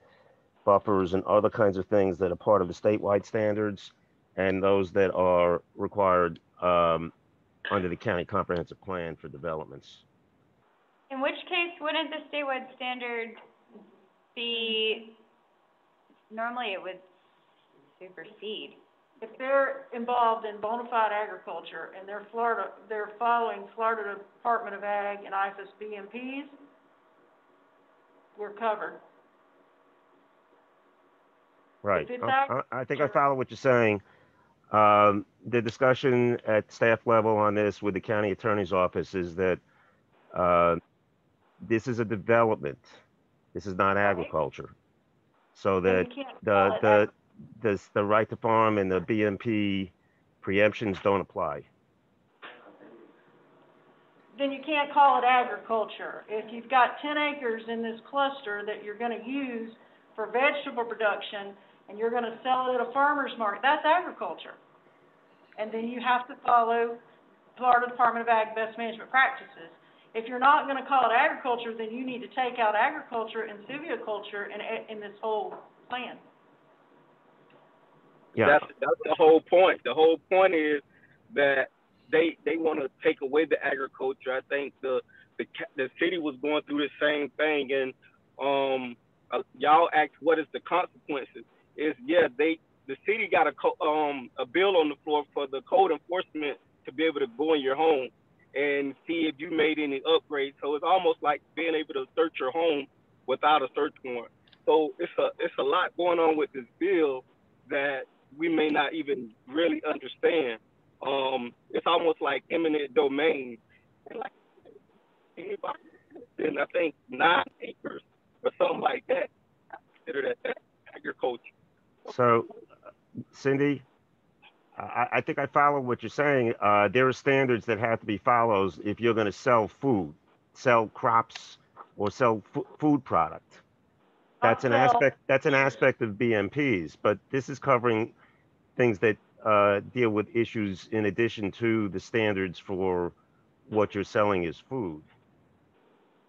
buffers and other kinds of things that are part of the statewide standards and those that are required under the county comprehensive plan for developments. In which case, wouldn't the statewide standard be, normally it would supersede? If they're involved in bona fide agriculture and they're following Florida Department of Ag and IFAS BMPs, we're covered. Right. If it's I think I follow what you're saying. The discussion at staff level on this with the county attorney's office is that this is a development. This is not agriculture. So that the right to farm and the BMP preemptions don't apply. Then you can't call it agriculture. If you've got 10 acres in this cluster that you're gonna use for vegetable production, and you're gonna sell it at a farmer's market, that's agriculture. And then you have to follow Florida Department of Ag Best Management Practices. If you're not gonna call it agriculture, then you need to take out agriculture and silviculture in this whole plan. Yeah. That's the whole point. The whole point is that they want to take away the agriculture. I think the city was going through the same thing, and y'all asked what is the consequences. Is the city got a bill on the floor for the code enforcement to be able to go in your home and see if you made any upgrades. So it's almost like being able to search your home without a search warrant. So it's a lot going on with this bill that we may not even really understand. It's almost like eminent domain. Like anybody, and I think 9 acres or something like that, consider that agriculture. So, Cindy, I think I follow what you're saying. There are standards that have to be followed if you're going to sell food, sell crops, or sell food product. That's an aspect. That's an aspect of BMPs, but this is covering things that deal with issues in addition to the standards for what you're selling as food.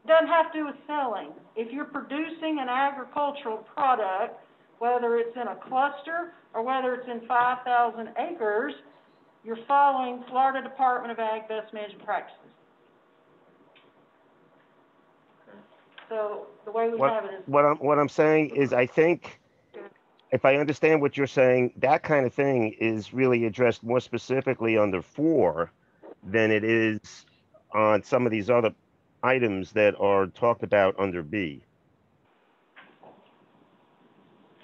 Doesn't have to do with selling. If you're producing an agricultural product, whether it's in a cluster or whether it's in 5,000 acres, you're following Florida Department of Ag Best Management Practices. So the way we have it is... What I'm saying is, I think, if I understand what you're saying, that kind of thing is really addressed more specifically under 4 than it is on some of these other items that are talked about under B.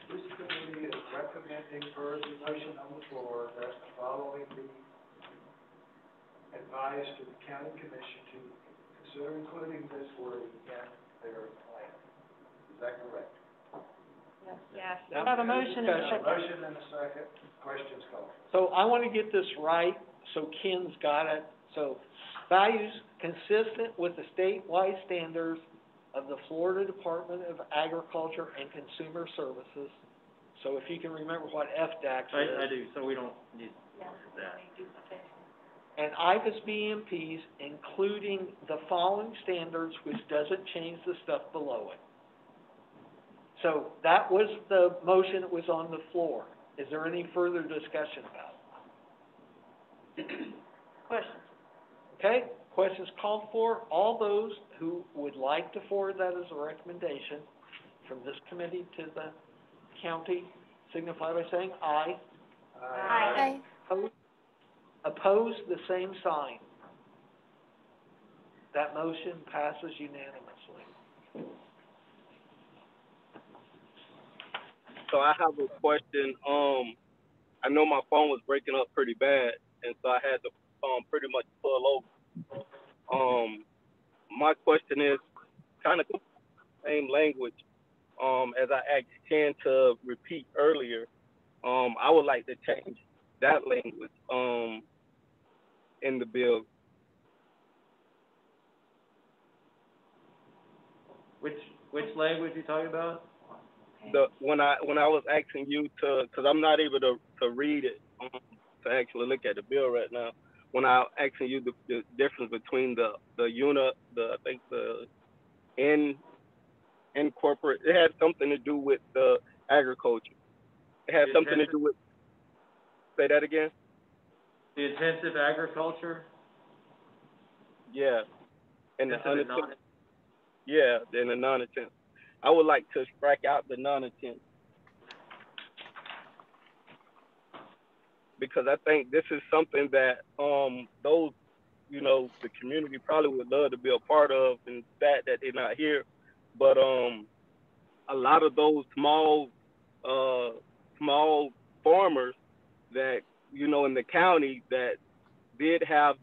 This committee is recommending for the motion on the floor that following the advice to the county commission to consider including this wording in their plan. Is that correct? Yes. We have a motion and a A second. motion and a second. Questions called. So I want to get this right, so Ken's got it. So values consistent with the statewide standards of the Florida Department of Agriculture and Consumer Services. So if you can remember what FDAC is. I do, so we don't need that. And IVAS BMPs, including the following standards, which doesn't change the stuff below it. So that was the motion that was on the floor. Is there any further discussion about it? Questions? Okay, questions called for. All those who would like to forward that as a recommendation from this committee to the county, signify by saying aye. Aye. Oppose the same sign. That motion passes unanimously. So I have a question. I know my phone was breaking up pretty bad, and so I had to pretty much pull over. My question is kind of the same language as I asked Ken to repeat earlier. I would like to change that language in the bill. Which language you talking about? When I was asking you to, because I'm not able to read it to actually look at the bill right now. When I was asking you the difference between I think the in corporate, it had something to do with the agriculture. It had something to do with. Say that again. The intensive agriculture. Yeah, and the non. Yeah, and the non-intensive. I would like to strike out the non-intensive because I think this is something that those, the community probably would love to be a part of, and sad that they're not here. But a lot of those small farmers that in the county that did had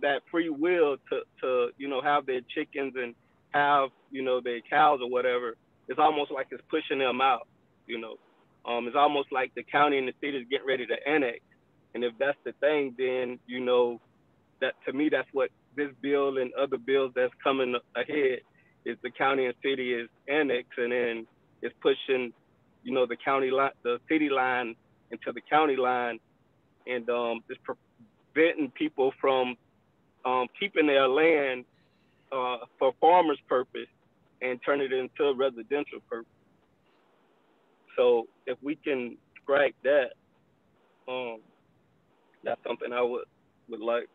that free will to have their chickens and have their cows or whatever. It's almost like it's pushing them out. It's almost like the county and the city is getting ready to annex And if that's the thing, then, you know, that to me, that's what this bill and other bills that's coming ahead is the county and city is annexed, and then it's pushing, you know, the county line, the city line into the county line, and just preventing people from keeping their land for farmers' purpose and turn it into a residential purpose. So if we can strike that, that's something I would like.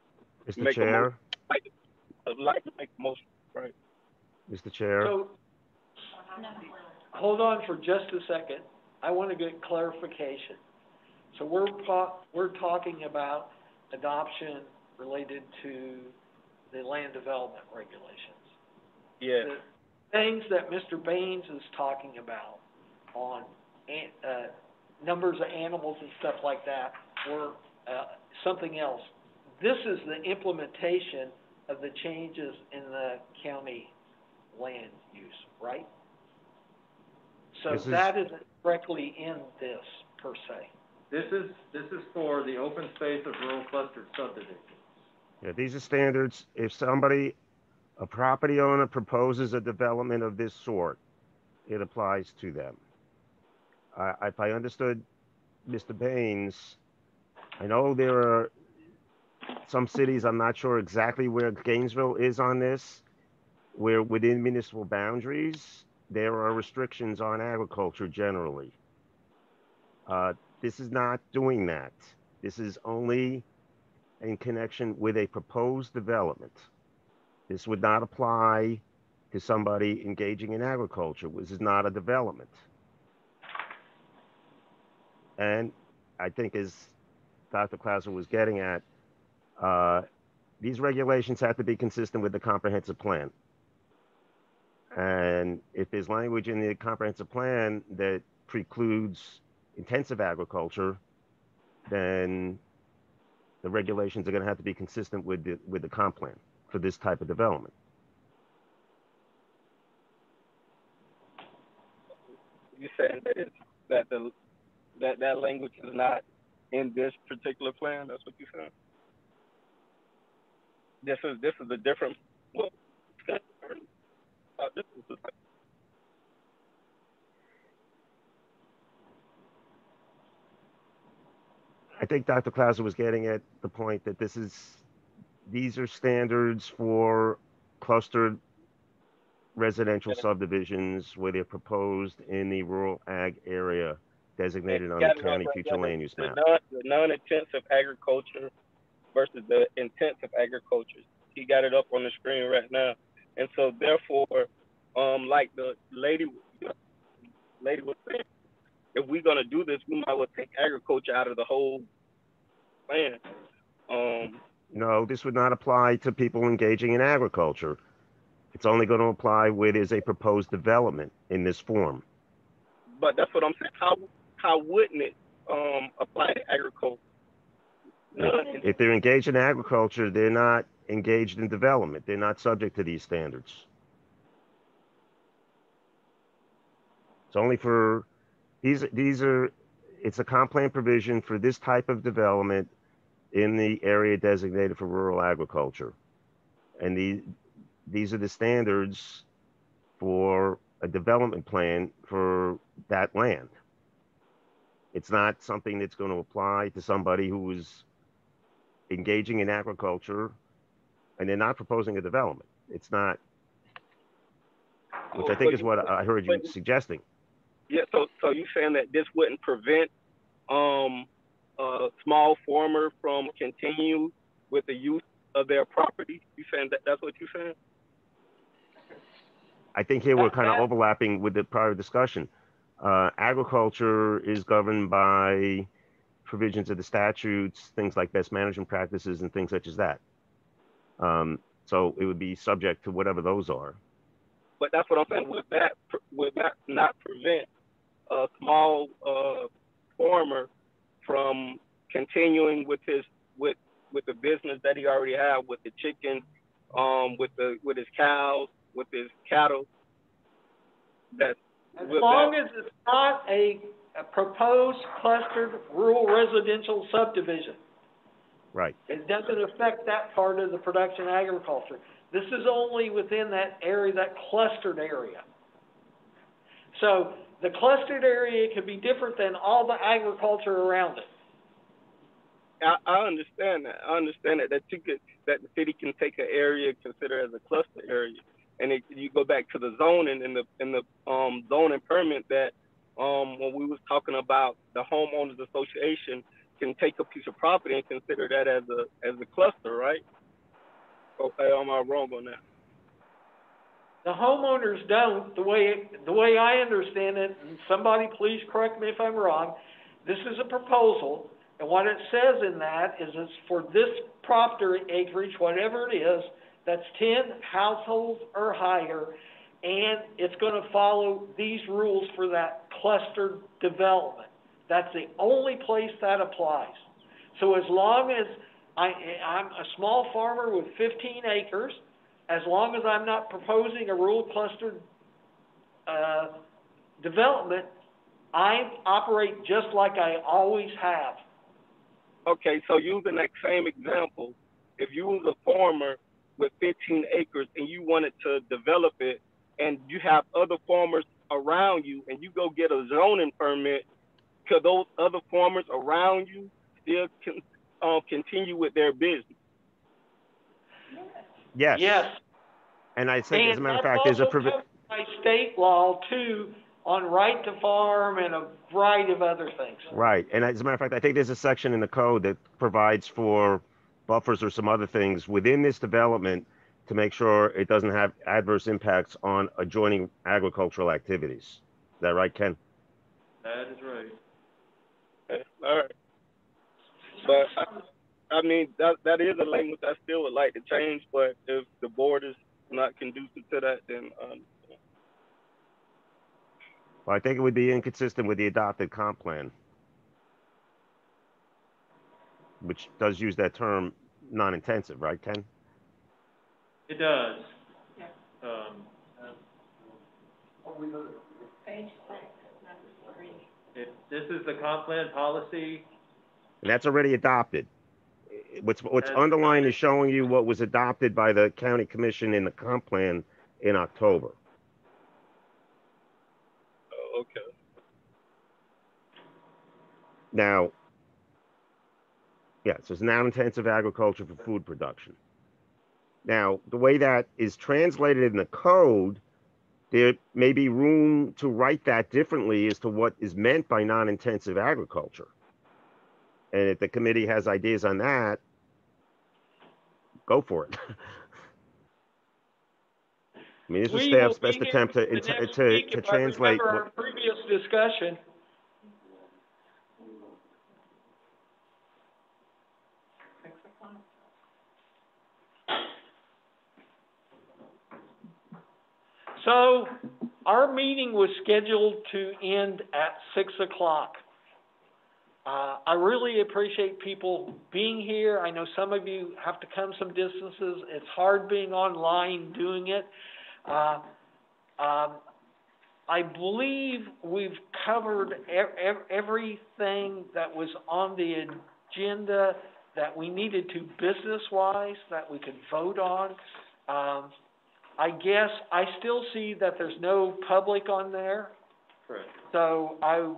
Mr. Chair? I'd like to make a motion, right? Mr. Chair? So, hold on for just a second. I want to get clarification. So we're talking about adoption related to the land development regulations. Yeah. The things that Mr. Baines is talking about on numbers of animals and stuff like that were something else. This is the implementation of the changes in the county land use, right? So that isn't directly in this per se. This is for the open space of rural clustered subdivisions. Yeah, these are standards. If a property owner proposes a development of this sort, it applies to them. If I understood Mr. Baines, I know there are some cities, I'm not sure exactly where Gainesville is on this, where within municipal boundaries, there are restrictions on agriculture generally. This is not doing that. This is only in connection with a proposed development. This would not apply to somebody engaging in agriculture. This is not a development. And I think, as Dr. Clauser was getting at, these regulations have to be consistent with the comprehensive plan. And if there's language in the comprehensive plan that precludes intensive agriculture, then the regulations are going to have to be consistent with the comp plan for this type of development. You saying that language is not in this particular plan? That's what you saying? This is a different. Well, this is I think Dr. Clauser was getting at the point that these are standards for clustered residential subdivisions where they're proposed in the rural ag area designated on the county future land use map. The non-intensive agriculture versus the intensive agriculture. He got it up on the screen right now. And so therefore, like the lady was saying, if we're gonna do this, we might well take agriculture out of the whole plan. No, this would not apply to people engaging in agriculture. It's only going to apply where there's a proposed development in this form. But that's what I'm saying. How wouldn't it apply to agriculture? If they're engaged in agriculture, they're not engaged in development. They're not subject to these standards. It's only for it's a comp plan provision for this type of development in the area designated for rural agriculture. And these are the standards for a development plan for that land. It's not something that's going to apply to somebody who is engaging in agriculture and they're not proposing a development. It's not, which I think is what I heard you suggesting. Yeah, so you saying that this wouldn't prevent a small farmer from continue with the use of their property? You saying that's what you're saying? I think here we're kind of overlapping with the prior discussion. Agriculture is governed by provisions of the statutes, things like best management practices and things such as that. So it would be subject to whatever those are. But that's what I'm saying. Would that not prevent a small farmer from continuing with his with the business that he already had, with the chicken, with his cows, with his cattle? As long as it's not a proposed clustered rural residential subdivision. Right. It doesn't affect that part of the production agriculture. This is only within that area, that clustered area. So the clustered area can be different than all the agriculture around it. I understand that. I understand that that the city can take an area considered as a cluster area, and you go back to the zoning and the zoning permit that when we was talking about the homeowners association can take a piece of property and consider that as a cluster, right? Okay, am I wrong on that? The homeowners don't. The way I understand it, and somebody please correct me if I'm wrong, this is a proposal. And what it says in that is it's for this property acreage, whatever it is, that's 10 households or higher, and it's going to follow these rules for that clustered development. That's the only place that applies. So as long as I'm a small farmer with 15 acres, as long as I'm not proposing a rural clustered development, I operate just like I always have. Okay, so using that same example, if you was a farmer with 15 acres and you wanted to develop it and you have other farmers around you and you go get a zoning permit, could those other farmers around you still continue with their business? Yes. Yes. And I think, as a matter of fact, there's there's a provision. by state law too on right to farm and a variety of other things. Right. And as a matter of fact, I think there's a section in the code that provides for buffers or some other things within this development to make sure it doesn't have adverse impacts on adjoining agricultural activities. Is that right, Ken? That is right. Okay, all right. But I mean, that is a language I still would like to change, but if the board is not conducive to that, then Well, I think it would be inconsistent with the adopted comp plan, which does use that term non-intensive, right, Ken? It does. Yeah. Page 6, number 3. This is the comp plan policy. And that's already adopted. What's underlined is showing you what was adopted by the county commission in the comp plan in October. okay. Now, yeah, so it's non-intensive agriculture for food production. Now, the way that is translated in the code, there may be room to write that differently as to what is meant by non-intensive agriculture. And if the committee has ideas on that, go for it. I mean, this is staff's best attempt to translate. Remember our previous discussion. So our meeting was scheduled to end at 6 o'clock. I really appreciate people being here. I know some of you have to come some distances. It's hard being online doing it. I believe we've covered everything that was on the agenda that we needed to business-wise, that we could vote on. I guess I still see that there's no public on there. Correct. So I'm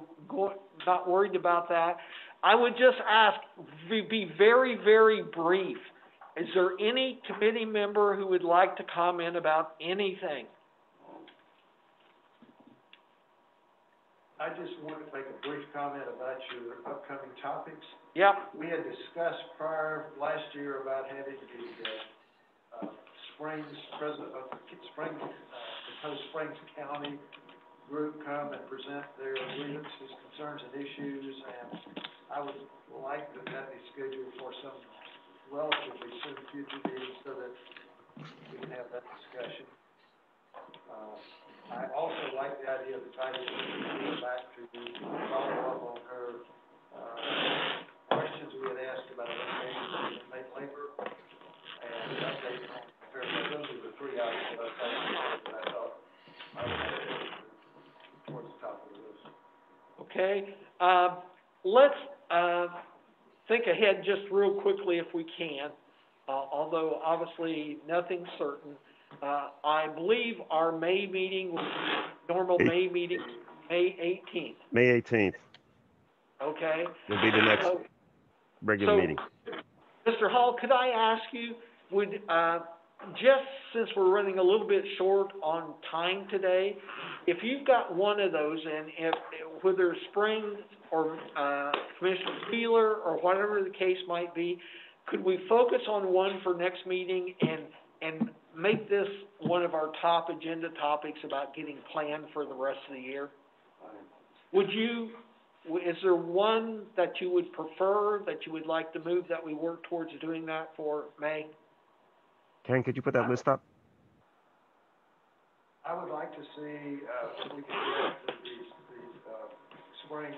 not worried about that. I would just ask, be very, very brief. Is there any committee member who would like to comment about anything? I just want to make a brief comment about your upcoming topics. Yep. We had discussed last year about having the proposed Springs County group come and present their grievances, concerns, and issues, and I would like that be scheduled for some relatively soon future meeting so that we can have that discussion. I also like the idea of inviting her back to follow up on her questions we had asked about elimination of inmate labor and update on fair play. Those are the three items that I thought I would have towards the top of the list. Okay. Let's think ahead just real quickly if we can, although obviously nothing's certain. I believe our May meeting, normal May meeting, May 18th. May 18th Okay? will be the next regular meeting. Mr. Hall, could I ask you, would, just since we're running a little bit short on time today, if you've got one of those, and if, whether Springs or, Commissioner Wheeler or whatever the case might be, could we focus on one for next meeting and make this one of our top agenda topics about getting planned for the rest of the year? Would you, is there one that you would prefer, that you would like to move, that we work towards doing that for May? Ken, could you put that list up? I would like to see, if we could get these Springs,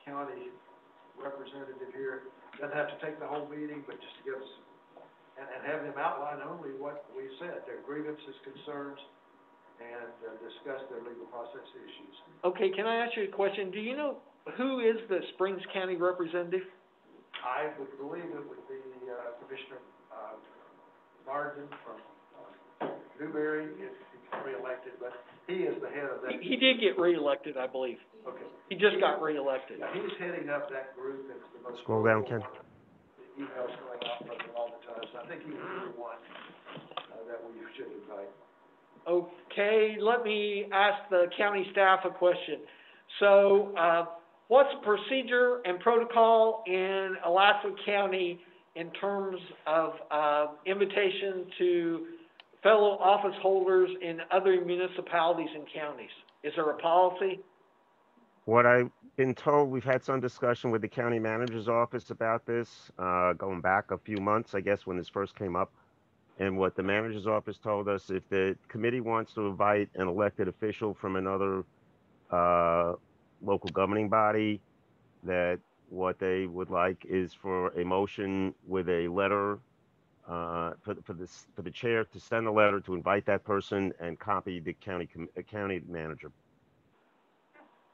County representative here, doesn't have to take the whole meeting, but just to give us, and have them outline only what we said, their grievances, concerns, and discuss their legal process issues. Okay, can I ask you a question? Do you know who is the Springs County representative? I would believe it would be, Commissioner, Martin from, Newberry, if he's reelected, but he is the head of that. He did get reelected, I believe. Okay. He just got reelected. Yeah, he's heading up that group. It's the most. Scroll down, Ken. The emails going out from him all the time, so I think he would be the one, that we should invite. Okay, let me ask the county staff a question. So, what's the procedure and protocol in Alachua County in terms of, invitation to fellow office holders in other municipalities and counties? Is there a policy? What I've been told, we've had some discussion with the county manager's office about this, going back a few months, I guess, when this first came up. And what the manager's office told us, if the committee wants to invite an elected official from another local governing body, that what they would like is for a motion with a letter for the chair to send a letter to invite that person and copy the county manager.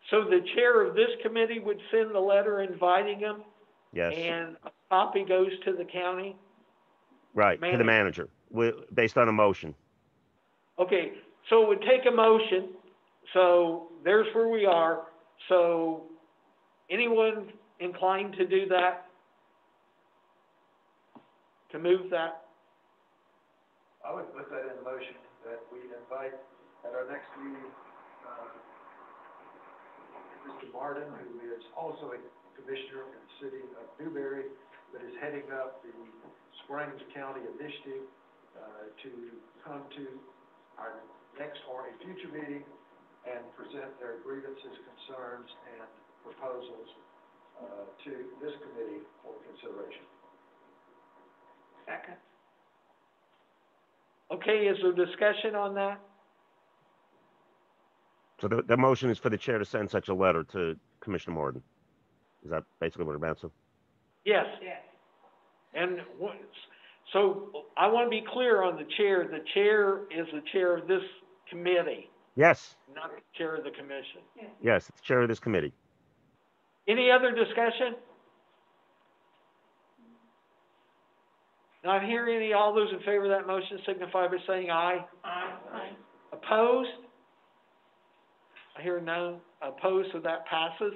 So the chair of this committee would send the letter inviting them? Yes. And a copy goes to the county? Right, to the manager, based on a motion. Okay, so it would take a motion, so there's where we are. So anyone inclined to do that? To move that? I would put that in motion, that we invite at our next meeting, Mr. Martin, who is also a commissioner in the city of Newberry, that is heading up the Springs County Initiative, to come to our next or a future meeting and present their grievances, concerns, and proposals, to this committee for consideration. Second. Okay, is there discussion on that? So the motion is for the chair to send such a letter to Commissioner Morton. Is that basically what it amounts to? Yes. Yes. And so I want to be clear on the chair. The chair is the chair of this committee. Yes. Not the chair of the commission. Yes, it's chair of this committee. Any other discussion? Not hearing any. All those in favor of that motion signify by saying aye. Aye. Opposed? I hear none opposed, so that passes.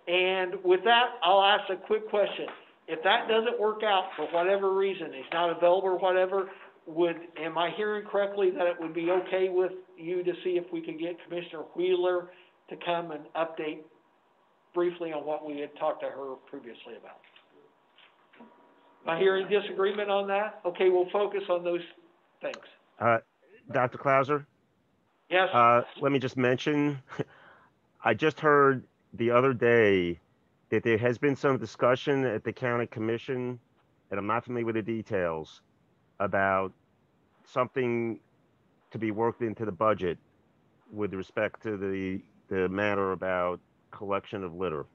And with that, I'll ask a quick question. If that doesn't work out for whatever reason, he's not available or whatever, am I hearing correctly that it would be okay with you to see if we could get Commissioner Wheeler to come and update briefly on what we had talked to her previously about? Am I hearing disagreement on that? Okay, we'll focus on those things. Dr. Clauser? Yes? Let me just mention, I just heard the other day that there has been some discussion at the county commission, and I'm not familiar with the details, about something to be worked into the budget with respect to the matter about collection of litter.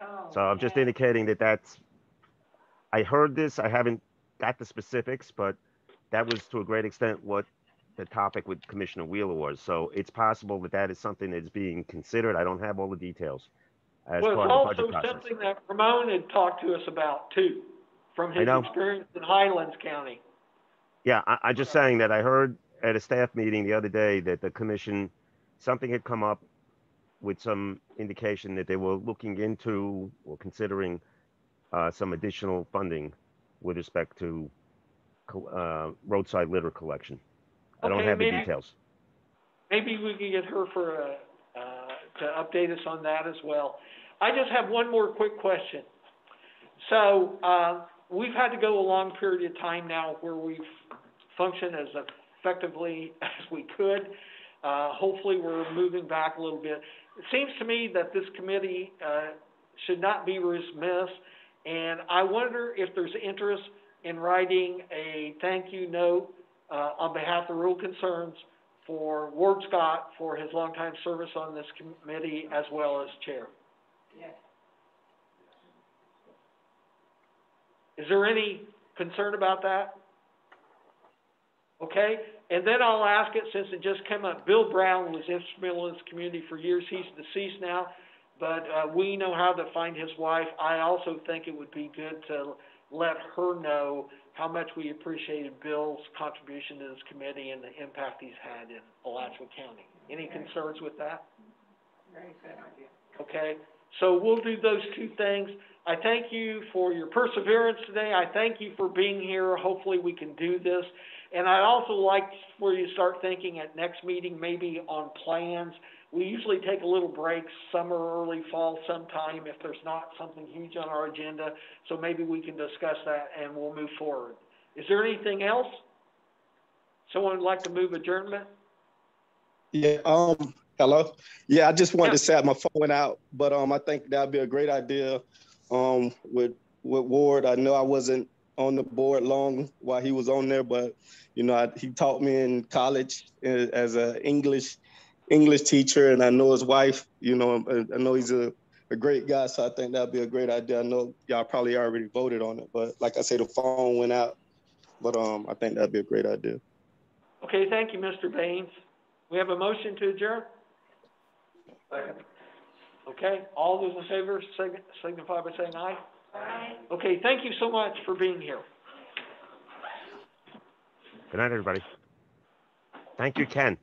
Oh, So I'm just indicating that's, I heard this, I haven't got the specifics, but that was to a great extent what the topic with Commissioner Wheeler was. So it's possible that that is something that's being considered. I don't have all the details. as Well, part it's of the budget also process. something that Ramon had talked to us about too, from I his know. experience in Highlands County. Yeah, I'm just saying that I heard at a staff meeting the other day that the commission, something had come up with some indication that they were looking into or considering some additional funding with respect to roadside litter collection. I don't Okay, have the maybe- details. Maybe we can get her for, to update us on that as well. I just have one more quick question. So, we've had to go a long period of time now where we've functioned as effectively as we could. Hopefully we're moving back a little bit. It seems to me that this committee, should not be dismissed, and I wonder if there's interest in writing a thank you note, on behalf of Rural Concerns for Ward Scott for his longtime service on this committee as well as chair. Yes. Is there any concern about that? Okay, and then I'll ask it, since it just came up, Bill Brown was instrumental in this community for years. He's deceased now, but we know how to find his wife. I also think it would be good to let her know how much we appreciated Bill's contribution to this committee and the impact he's had in Alachua County. Any concerns with that? Very good idea. Okay, so we'll do those two things. I thank you for your perseverance today. I thank you for being here. Hopefully we can do this. And I'd also like for you to start thinking at next meeting maybe on plans. We usually take a little break, summer, early fall sometime, if there's not something huge on our agenda. So maybe we can discuss that and we'll move forward. Is there anything else? Someone would like to move adjournment? Yeah, hello? Yeah, I just wanted to say my phone went out, but I think that'd be a great idea with Ward. I know I wasn't on the board long while he was on there, but you know, he taught me in college as an English teacher, and I know his wife, you know, I know he's a great guy, so I think that'd be a great idea. I know y'all probably already voted on it, but like I say, the phone went out, but I think that'd be a great idea. Okay, thank you, Mr. Baines. We have a motion to adjourn? Second. Okay, all those in favor signify by saying aye. Aye. Okay, thank you so much for being here. Good night, everybody. Thank you, Ken.